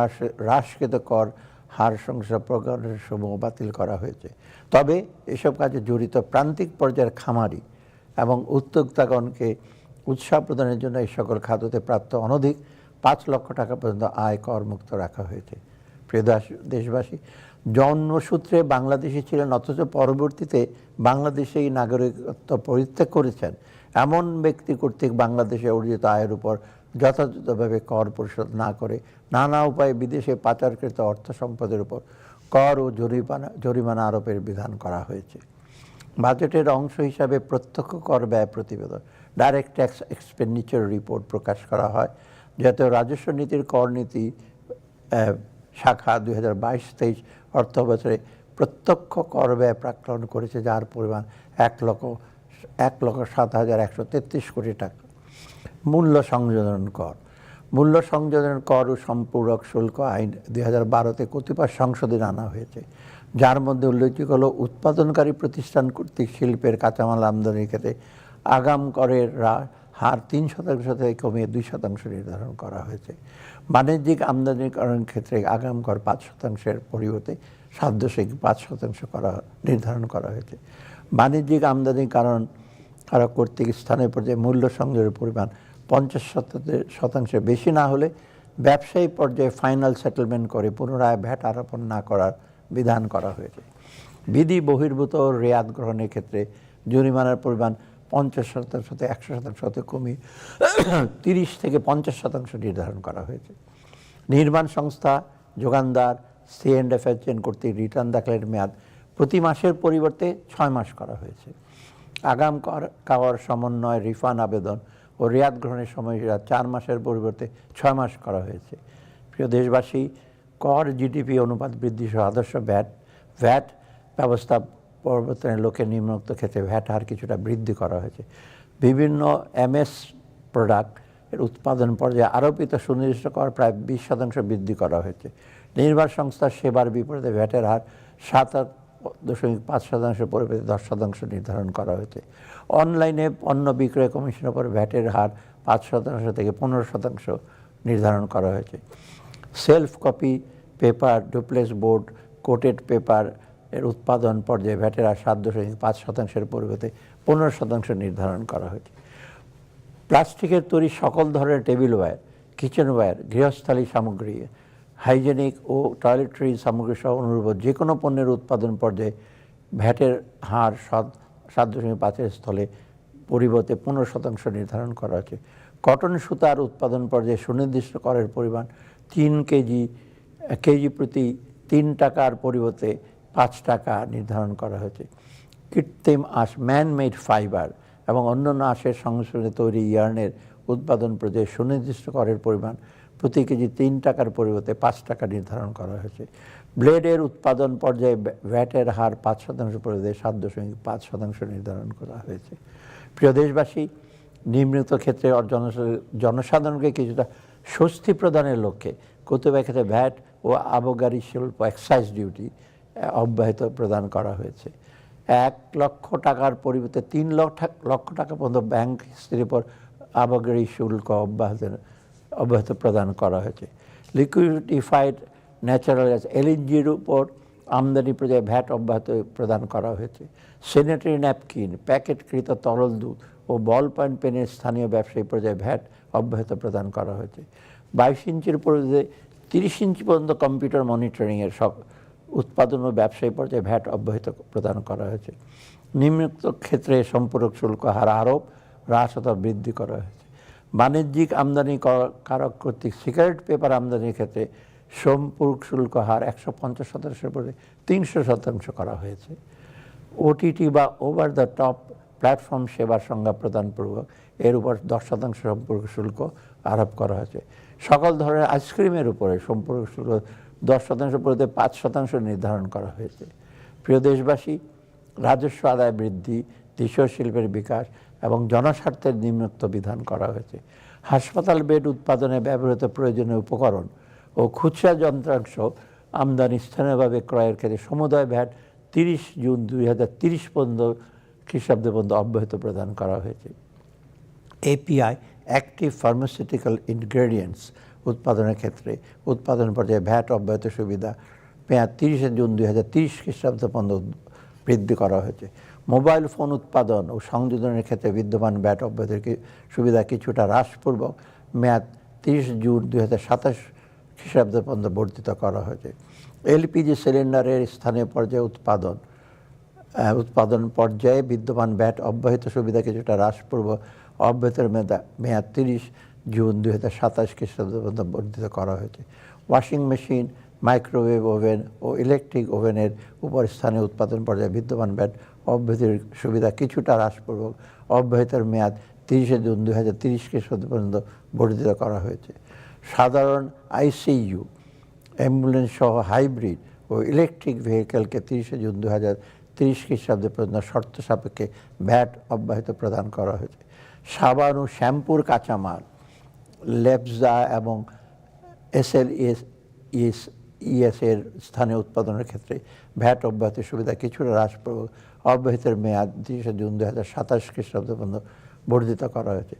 হ্রাসকৃত কর হার সংশ্লিষ্ট প্রকরণের সমূহ বাতিল করা হয়েছে। তবে এসব কাজে জড়িত প্রান্তিক পর্যায়ের খামারি এবং উদ্যোক্তাগণকে উৎসাহ প্রদানের জন্য এই সকল খাততে প্রাপ্ত অনধিক 5 লক্ষ টাকা পর্যন্ত আয় কর মুক্ত রাখা হয়েছে। প্রিয় দেশবাসী, জন্মসূত্রে বাংলাদেশি ছিলেন অথচ পরবর্তীতে বাংলাদেশেই নাগরিকত্ব পরিত্যাগ করেছেন এমন ব্যক্তি কর্তৃক বাংলাদেশে অর্জিত আয়ের উপর যথাযথভাবে কর পরিশোধ না করে নানা উপায়ে বিদেশে পাচারকৃত অর্থ সম্পদের উপর কর ও জরিমানা আরোপের বিধান করা হয়েছে। বাজেটের অংশ হিসাবে প্রত্যক্ষ কর ব্যয় প্রতিবেদন ডাইরেক্ট ট্যাক্স এক্সপেন্ডিচার রিপোর্ট প্রকাশ করা হয়। জাতীয় রাজস্ব নীতির কর নীতি শাখা 2022-23 অর্থ বছরে প্রত্যক্ষ কর ব্যয় প্রাক্কলন করেছে, যার পরিমাণ 1,07,133 কোটি টাকা। মূল্য সংযোজন কর, মূল্য সংযোজন কর ও সম্পূরক শুল্ক আইন 2012-তে কতিপয় সংশোধন আনা হয়েছে, যার মধ্যে উল্লেখযোগ্য হল উৎপাদনকারী প্রতিষ্ঠান কর্তৃক শিল্পের কাঁচামাল আমদানির ক্ষেত্রে আগাম করের হার 3% থেকে কমিয়ে 2% নির্ধারণ করা হয়েছে। বাণিজ্যিক আমদানিকরণের ক্ষেত্রে আগাম কর 5%-এর পরিবর্তে 7.5% নির্ধারণ করা হয়েছে। বাণিজ্যিক আমদানিকরণ কর্তৃক স্থানীয় পর্যায়ে মূল্য সংযোগের পরিমাণ 50% বেশি না হলে ব্যবসায়ী পর্যায়ে ফাইনাল সেটেলমেন্ট করে পুনরায় ভ্যাট আরোপণ না করার বিধান করা হয়েছে। বিধি বহির্ভূত রেয়াত গ্রহণের ক্ষেত্রে জরিমানার পরিমাণ 50% থেকে 100% কমিয়ে 30 থেকে 50% নির্ধারণ করা হয়েছে। নির্মাণ সংস্থা, যোগানদার, C&F এজেন্ট কর্তৃক রিটার্ন দাখিলের মেয়াদ প্রতি মাসের পরিবর্তে 6 মাস করা হয়েছে। আগাম কর সমন্বয়, রিফান্ড আবেদন ও রেয়াত গ্রহণের সময়সীমা 4 মাসের পরিবর্তে 6 মাস করা হয়েছে। প্রিয় দেশবাসী, কর জিডিপি অনুপাত বৃদ্ধি সহ আদর্শ ভ্যাট ব্যবস্থা পরিবর্তনের লক্ষ্যে নিম্নোক্ত ক্ষেত্রে ভ্যাট হার কিছুটা বৃদ্ধি করা হয়েছে। বিভিন্ন MS প্রোডাক্ট এর উৎপাদন পর্যায়ে আরোপিত সুনির্দিষ্ট কর প্রায় 20% বৃদ্ধি করা হয়েছে। নির্মাণ সংস্থার সেবার বিপরীতে ভ্যাটের হার 7.5% পরিবর্তে 10% নির্ধারণ করা হয়েছে। অনলাইনে পণ্য বিক্রয় কমিশনের উপর ভ্যাটের হার 5% থেকে 15% নির্ধারণ করা হয়েছে। Self copy paper, duplex board, coated paper এর উৎপাদন পর্যায়ে ভ্যাটের হার 7.5%-এর পরিবর্তে 15% নির্ধারণ করা হয়েছে। প্লাস্টিকের তৈরি সকল ধরনের টেবিল ওয়্যার, কিচেনওয়্যার, গৃহস্থালী সামগ্রী, হাইজেনিক ও টয়লেটরি সামগ্রী সহ অনুরূপ যে কোনো পণ্যের উৎপাদন পর্যায়ে ভ্যাটের হার 7.5-এর স্থলে পরিবর্তে 15% নির্ধারণ করা হয়েছে। কটন সুতার উৎপাদন পর্যায়ে সুনির্দিষ্ট করের পরিমাণ 3 কেজি প্রতি 3 টাকার পরিবর্তে 5 টাকা নির্ধারণ করা হয়েছে। কৃত্রিম আঁশ, ম্যান মেড ফাইবার এবং অন্যান্য আঁশের সংমিশ্রণে তৈরি ইয়ার্নের উৎপাদন পর্যায়ে সুনির্দিষ্ট করের পরিমাণ প্রতি কেজি 3 টাকার পরিবর্তে 5 টাকা নির্ধারণ করা হয়েছে। ব্লেডের উৎপাদন পর্যায়ে ভ্যাটের হার 5% পরিবর্তে 7.5% নির্ধারণ করা হয়েছে। প্রিয় দেশবাসী, নিম্নলিখিত ক্ষেত্রে জনসাধারণকে কিছুটা স্বস্তি প্রদানের লক্ষ্যে কতিপয় ক্ষেত্রে ভ্যাট ও আবগারি শুল্ক এক্সাইজ ডিউটি অব্যাহত প্রদান করা হয়েছে। 1 লক্ষ টাকার পরিবর্তে 3 লক্ষ টাকা পর্যন্ত ব্যাংক কিস্তির উপর আবগারি শুল্ক অব্যাহত প্রদান করা হয়েছে। লিকুইডিফাইড ন্যাচারাল গ্যাস এলএনজির উপর আমদানি পর্যায়ে ভ্যাট অব্যাহত প্রদান করা হয়েছে। স্যানিটারি ন্যাপকিন, প্যাকেটকৃত তরল দুধ ও বল পয়েন্ট পেনের স্থানীয় ব্যবসায়ী পর্যায়ে ভ্যাট অব্যাহত প্রদান করা হয়েছে। 22 ইঞ্চির পর্যন্ত 30 ইঞ্চি পর্যন্ত কম্পিউটার মনিটরিংয়ের সব উৎপাদন ও ব্যবসায়ী পর্যায়ে ভ্যাট অব্যাহত প্রদান করা হয়েছে। নিম্নলিখিত ক্ষেত্রে সম্পূরক শুল্ক হার আরোপ, হ্রাস অথবা বৃদ্ধি করা হয়েছে। বাণিজ্যিক আমদানি কারক কর্তৃক সিগারেট পেপার আমদানির ক্ষেত্রে সম্পূরক শুল্ক হার 150%-এর পরে 300% করা হয়েছে। ওটিটি বা ওভার দ্য টপ প্ল্যাটফর্ম সেবার সংজ্ঞা প্রদানপূর্বক এর উপর 10% সম্পূরক শুল্ক আরোপ করা হয়েছে। সকল ধরনের আইসক্রিমের উপরে সম্পূরক শুল্ক 10% পরিবর্তে 5% নির্ধারণ করা হয়েছে। প্রিয় দেশবাসী, রাজস্ব আদায় বৃদ্ধি, দেশীয় শিল্পের বিকাশ এবং জনস্বার্থের নিম্নোক্ত বিধান করা হয়েছে। হাসপাতাল বেড উৎপাদনে ব্যবহৃত প্রয়োজনীয় উপকরণ ও খুচরা যন্ত্রাংশ আমদানি স্থানীয়ভাবে ক্রয়ের ক্ষেত্রে সমুদায় ভ্যাট 30 জুন 2030 পর্যন্ত খ্রিস্টাব্দ পর্যন্ত অব্যাহত প্রদান করা হয়েছে। এপিআই, অ্যাক্টিভ ফার্মাসিউটিক্যাল ইনগ্রেডিয়েন্টস উৎপাদনের ক্ষেত্রে উৎপাদন পর্যায়ে ভ্যাট অব্যাহত সুবিধা মেয়াদ 30 জুন 2030 খ্রিস্টাব্দ পর্যন্ত বৃদ্ধি করা হয়েছে। মোবাইল ফোন উৎপাদন ও সংযোজনের ক্ষেত্রে বিদ্যমান ভ্যাট অব্যাহত সুবিধা কিছুটা হ্রাসপূর্বক মেয়াদ 30 জুন 2027 খ্রিস্টাব্দ পর্যন্ত বর্ধিত করা হয়েছে। এলপিজি সিলিন্ডারের স্থানীয় পর্যায়ে উৎপাদন পর্যায়ে বিদ্যমান ভ্যাট অব্যাহত সুবিধা কিছুটা হ্রাসপূর্বক অব্যাহত মেয়াদ 30 জুন 2027 খ্রিস্টাব্দ পর্যন্ত বর্ধিত করা হয়েছে। ওয়াশিং মেশিন, মাইক্রোওয়েভ ওভেন ও ইলেকট্রিক ওভেনের উপর স্থানীয় উৎপাদন পর্যায়ে বিদ্যমান ভ্যাট অব্যাহতির সুবিধা কিছুটা হ্রাসপূর্বক অব্যাহতের মেয়াদ 30 জুন 2030 খ্রিস্টাব্দ পর্যন্ত বর্ধিত করা হয়েছে। সাধারণ আইসিইউ, অ্যাম্বুলেন্স সহ হাইব্রিড ও ইলেকট্রিক ভেহিকেলকে 30 জুন 2030 খ্রিস্টাব্দ পর্যন্ত শর্ত সাপেক্ষে ভ্যাট অব্যাহত প্রদান করা হয়েছে। সাবান ও শ্যাম্পুর কাঁচামাল, লেপজা এবং এসএলইএস এর স্থানীয় উৎপাদনের ক্ষেত্রে ভ্যাট অব্যাহতির সুবিধা কিছুটা হ্রাসপূর্বক অব্যাহতের মেয়াদ 30 জুন 2027 খ্রিস্টাব্দ পর্যন্ত বর্ধিত করা হয়েছে।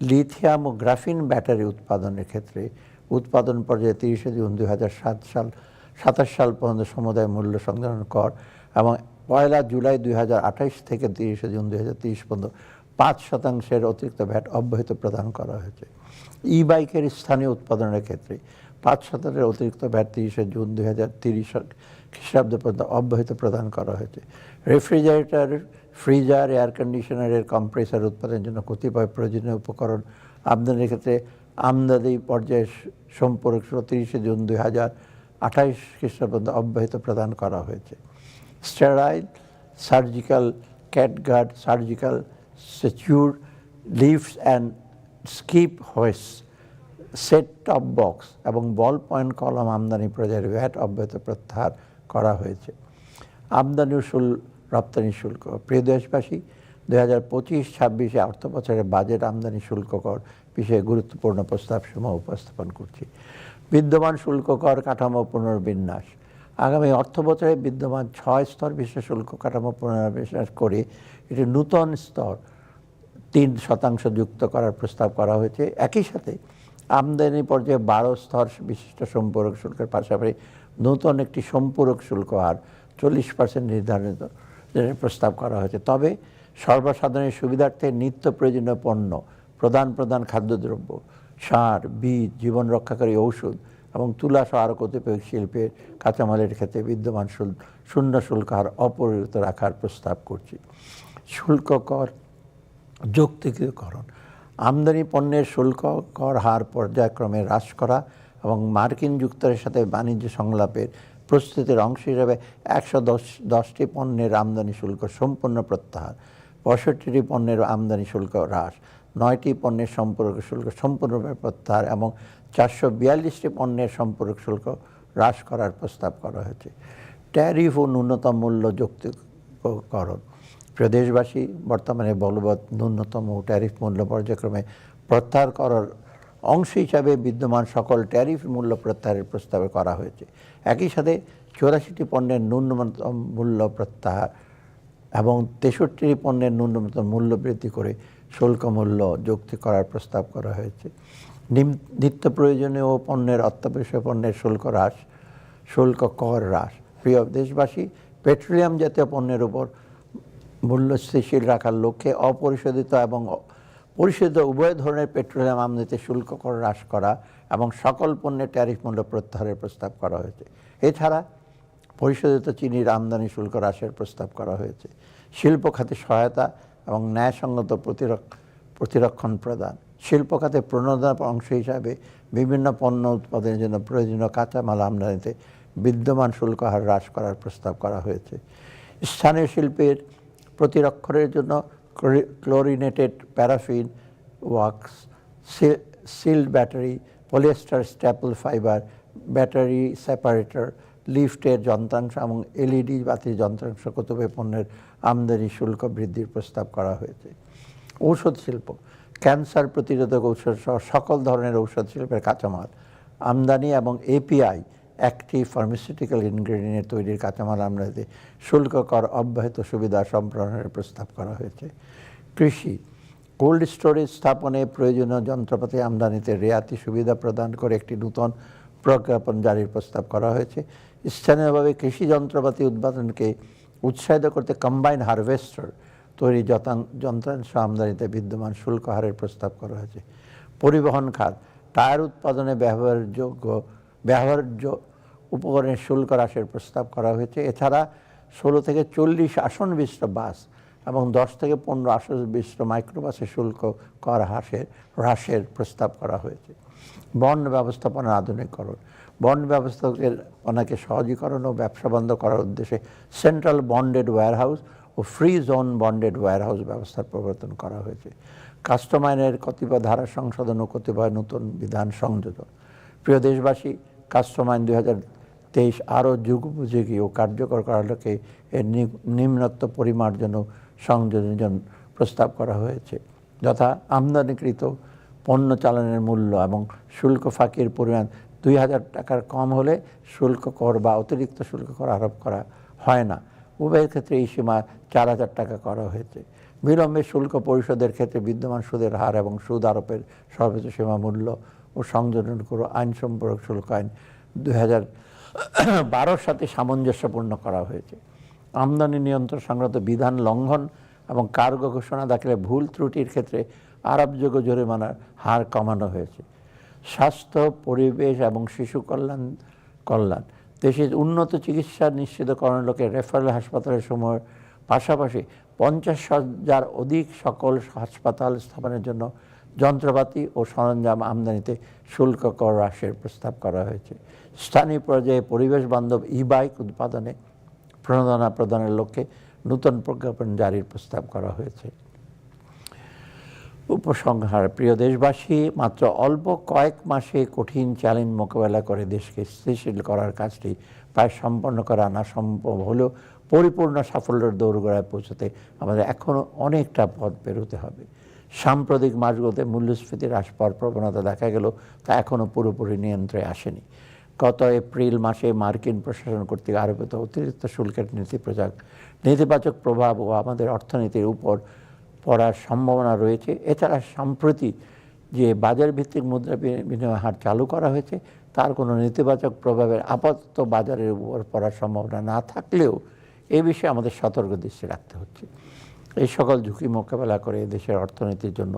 লিথিয়াম ও গ্রাফিন ব্যাটারি উৎপাদনের ক্ষেত্রে উৎপাদন পর্যায়ে 30 জুন 2027 সাল পর্যন্ত সমুদায় মূল্য সংযোজন কর এবং 1 জুলাই 2028 থেকে 30 জুন 2030 পর্যন্ত 5% অতিরিক্ত ভ্যাট অব্যাহত প্রদান করা হয়েছে। ই বাইকের স্থানীয় উৎপাদনের ক্ষেত্রে 5% অতিরিক্ত ভ্যাট 30 জুন 2030 খ্রিস্টাব্দ পর্যন্ত অব্যাহত প্রদান করা হয়েছে। রেফ্রিজারেটর, ফ্রিজার, এয়ার কন্ডিশনারের কম্প্রেসার উৎপাদনের জন্য কতিপয় প্রয়োজনীয় উপকরণ আমদানির ক্ষেত্রে আমদানি পর্যায়ে সম্পূরক 30 জুন 2028 খ্রিস্টাব্দ পর্যন্ত অব্যাহত প্রদান করা হয়েছে। Sterile, surgical catgut, surgical suture, lifts and skip হোয়েস, সেট টপ বক্স এবং বল পয়েন্ট কলম আমদানি পর্যায়ের ভ্যাট অব্যাহত প্রত্যাহার করা হয়েছে। আমদানি ও রপ্তানি শুল্ক। প্রিয় দেশবাসী, 2025-26 অর্থ বছরের বাজেট আমদানি শুল্ক কর বিষয়ে গুরুত্বপূর্ণ প্রস্তাবসমূহ উপস্থাপন করছি। বিদ্যমান শুল্ক কর কাঠামো পুনর্বিন্যাস, আগামী অর্থ বছরে বিদ্যমান 6 স্তর বিশিষ্ট শুল্ক কাঠামো পুনর্বিন্যাস করে এটি নূতন স্তর 3% যুক্ত করার প্রস্তাব করা হয়েছে। একই সাথে আমদানি পর্যায়ে 12 স্তর বিশিষ্ট সম্পূরক শুল্কের পাশাপাশি নতুন একটি সম্পূরক শুল্ক হার 40% নির্ধারিত প্রস্তাব করা হয়েছে। তবে সর্বসাধারণের সুবিধার্থে নিত্য প্রয়োজনীয় পণ্য, প্রধান খাদ্যদ্রব্য, সার, বীজ, জীবন রক্ষাকারী ঔষধ এবং তুলা সহ আরও কতিপয় শিল্পের কাঁচামালের ক্ষেত্রে বিদ্যমান শূন্য শুল্ক হার অপরিবর্তিত রাখার প্রস্তাব করছি। শুল্ক কর যৌক্তিকীকরণ, আমদানি পণ্যের শুল্ক কর হার পর্যায়ক্রমে হ্রাস করা এবং মার্কিন যুক্তরাষ্ট্রের সাথে বাণিজ্য সংলাপের প্রস্তুতির অংশ হিসেবে 110টি পণ্যের আমদানি শুল্ক সম্পূর্ণ প্রত্যাহার, 65টি পণ্যের আমদানি শুল্ক হ্রাস, 9টি পণ্যের সম্পূরক শুল্ক সম্পূর্ণভাবে প্রত্যাহার এবং 442টি পণ্যের সম্পূরক শুল্ক হ্রাস করার প্রস্তাব করা হয়েছে। ট্যারিফ ও ন্যূনতম মূল্য যৌক্তিকরণ, প্রিয় দেশবাসী, বর্তমানে বলবৎ ন্যূনতম ট্যারিফ মূল্য পর্যায়ক্রমে প্রত্যাহার করার অংশ হিসাবে বিদ্যমান সকল ট্যারিফ মূল্য প্রত্যাহারের প্রস্তাব করা হয়েছে। একই সাথে 84টি পণ্যের ন্যূনতম মূল্য প্রত্যাহার এবং 63টি পণ্যের ন্যূনতম মূল্য বৃদ্ধি করে শুল্ক মূল্য যুক্তি করার প্রস্তাব করা হয়েছে। নিত্য প্রয়োজনীয় পণ্যের অত্যাবশ্যক পণ্যের শুল্ক হ্রাস, শুল্ক কর হ্রাস। প্রিয় দেশবাসী, পেট্রোলিয়াম জাতীয় পণ্যের উপর মূল্য স্থিতিশীল রাখার লক্ষ্যে অপরিশোধিত এবং পরিশোধিত উভয় ধরনের পেট্রোলিয়াম আমদানিতে শুল্ক কর হ্রাস করা এবং সকল পণ্যের ট্যারিফ মূল্য প্রত্যাহারের প্রস্তাব করা হয়েছে। এছাড়া পরিশোধিত চিনির আমদানি শুল্ক হ্রাসের প্রস্তাব করা হয়েছে। শিল্প খাতে সহায়তা এবং ন্যায়সঙ্গত প্রতিরক্ষণ প্রদান, শিল্প খাতে প্রণোদনার অংশ হিসাবে বিভিন্ন পণ্য উৎপাদনের জন্য প্রয়োজনীয় কাঁচামাল আমদানিতে বিদ্যমান শুল্ক হার হ্রাস করার প্রস্তাব করা হয়েছে। স্থানীয় শিল্পের প্রতিরক্ষণের জন্য chlorinated paraffin wax, sealed battery, polyester staple fibre, battery separator, লিফটের যন্ত্রাংশ এবং এলইডি বাতির যন্ত্রাংশ কতিপয় পণ্যের আমদানি শুল্ক বৃদ্ধির প্রস্তাব করা হয়েছে। ঔষধ শিল্প, ক্যান্সার প্রতিরোধক ঔষধ সহ সকল ধরনের ঔষধ শিল্পের কাঁচামাল আমদানি এবং এপিআই অ্যাক্টিভ ফার্মাসিউটিক্যাল ইনগ্রেডিয়েন্ট তৈরির কাঁচামাল আমদানিতে শুল্ক কর অব্যাহত সুবিধা সম্প্রসারণের প্রস্তাব করা হয়েছে। কৃষি, কোল্ড স্টোরেজ স্থাপনে প্রয়োজনীয় যন্ত্রপাতি আমদানিতে রেয়াতি সুবিধা প্রদান করে একটি নূতন প্রজ্ঞাপন জারির প্রস্তাব করা হয়েছে। স্থানীয়ভাবে কৃষি যন্ত্রপাতি উৎপাদনকে উৎসাহিত করতে কম্বাইন হারভেস্টার তৈরি যন্ত্রাংশ আমদানিতে বিদ্যমান শুল্ক হারের প্রস্তাব করা হয়েছে। পরিবহন খাত, টায়ার উৎপাদনে ব্যবহার্য উপকরণের শুল্ক হ্রাসের প্রস্তাব করা হয়েছে। এছাড়া 16 থেকে 40 আসন বিশিষ্ট বাস এবং 10 থেকে 15 আসন বিশিষ্ট মাইক্রোবাসের শুল্ক কর হ্রাসের প্রস্তাব করা হয়েছে। বন্ড ব্যবস্থাপনার আধুনিকীকরণ, বন্ড ব্যবস্থাপনাকে সহজীকরণ ও ব্যবসা বন্ধ করার উদ্দেশ্যে সেন্ট্রাল বন্ডেড ওয়্যারহাউস ও ফ্রি জোন বন্ডেড ওয়্যারহাউস ব্যবস্থার প্রবর্তন করা হয়েছে। কাস্টম আইনের কতিপয় ধারা সংশোধন ও কতিপয় নতুন বিধান সংযোজন। প্রিয় দেশবাসী, কাস্টম আইন 2023 আরও যুগোপযোগী ও কার্যকর করার লক্ষ্যে এর নিম্নত্ব পরিমার্জন ও সংযোজন প্রস্তাব করা হয়েছে, যথা আমদানিকৃত পণ্য চালানের মূল্য এবং শুল্ক ফাঁকির পরিমাণ 2000 টাকার কম হলে শুল্ক কর বা অতিরিক্ত শুল্ক কর আরোপ করা হয় না। উভয়ের ক্ষেত্রে এই সীমা 4000 টাকা করা হয়েছে। বিলম্বে শুল্ক পরিশোধের ক্ষেত্রে বিদ্যমান সুদের হার এবং সুদ আরোপের সর্বোচ্চ সীমা মূল্য ও সংযোজন করে আইন সম্পর্ক শুল্ক আইন 2012 সাথে সামঞ্জস্যপূর্ণ করা হয়েছে। আমদানি নিয়ন্ত্রণ সংক্রান্ত বিধান লঙ্ঘন এবং কার্গো ঘোষণা দাখিলে ভুল ত্রুটির ক্ষেত্রে আরোপযোগ্য জরিমানার হার কমানো হয়েছে। স্বাস্থ্য, পরিবেশ এবং শিশু কল্যাণ দেশের উন্নত চিকিৎসা নিশ্চিতকরণের লক্ষ্যে রেফারেল হাসপাতালের সময়ের পাশাপাশি 50,000 অধিক সকল হাসপাতাল স্থাপনের জন্য যন্ত্রপাতি ও সরঞ্জাম আমদানিতে শুল্ক কর হ্রাসের প্রস্তাব করা হয়েছে। স্থানীয় পর্যায়ে পরিবেশ বান্ধব ই-বাইক উৎপাদনে প্রণোদনা প্রদানের লক্ষ্যে নূতন প্রজ্ঞাপন জারির প্রস্তাব করা হয়েছে। উপসংহার, প্রিয় দেশবাসী, মাত্র অল্প কয়েক মাসে কঠিন চ্যালেঞ্জ মোকাবেলা করে দেশকে স্থিতিশীল করার কাজটি প্রায় সম্পন্ন করা না সম্ভব হলেও পরিপূর্ণ সাফল্যের দোরগোড়ায় পৌঁছতে আমাদের এখনও অনেকটা পথ পেরোতে হবে। সাম্প্রতিক মাসগুলোতে মূল্যস্ফীতির হ্রাস পাওয়ার প্রবণতা দেখা গেল তা এখনও পুরোপুরি নিয়ন্ত্রণে আসেনি। গত এপ্রিল মাসে মার্কিন প্রশাসন কর্তৃক আরোপিত অতিরিক্ত শুল্কের নেতিবাচক প্রভাব ও আমাদের অর্থনীতির উপর পড়ার সম্ভাবনা রয়েছে। এছাড়া সম্প্রতি যে বাজার ভিত্তিক মুদ্রা বিনিময় হার চালু করা হয়েছে তার কোনো নেতিবাচক প্রভাবের আপাতত বাজারের উপর পড়ার সম্ভাবনা না থাকলেও এ বিষয়ে আমাদের সতর্ক দৃষ্টি রাখতে হচ্ছে। এই সকল ঝুঁকি মোকাবেলা করে দেশের অর্থনীতির জন্য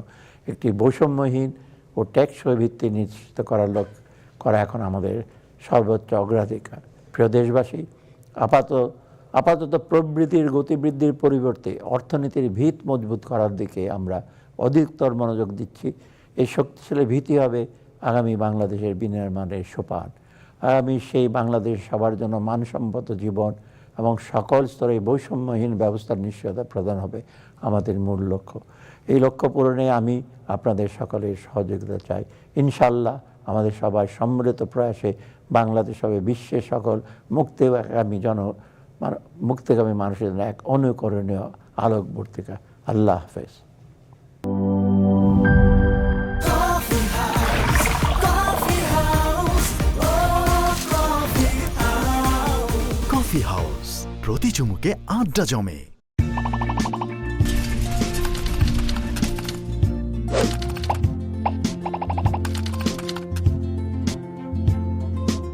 একটি বৈষম্যহীন ও টেকসই ভিত্তি নিশ্চিত করা এখন আমাদের সর্বোচ্চ অগ্রাধিকার। প্রিয় দেশবাসী, আপাতত প্রবৃদ্ধির গতিবৃদ্ধির পরিবর্তে অর্থনীতির ভিত মজবুত করার দিকে আমরা অধিকতর মনোযোগ দিচ্ছি। এই শক্তিশালী ভিত্তি হবে আগামী বাংলাদেশের বিনির্মাণের সোপান। আগামী সেই বাংলাদেশ সবার জন্য মানসম্মত জীবন এবং সকল স্তরে বৈষম্যহীন ব্যবস্থার নিশ্চয়তা প্রদান হবে আমাদের মূল লক্ষ্য। এই লক্ষ্য পূরণে আমি আপনাদের সকলের সহযোগিতা চাই। ইনশাআল্লাহ আমাদের সবার সম্মিলিত প্রয়াসে বাংলাদেশ হবে বিশ্বের সকল মুক্তিগামী মানুষের জন্য এক অনুকরণীয় আলোকবর্তিকা। আল্লাহ হাফেজ। কফি হাউস, প্রতি চুমুকে আড্ডা জমে।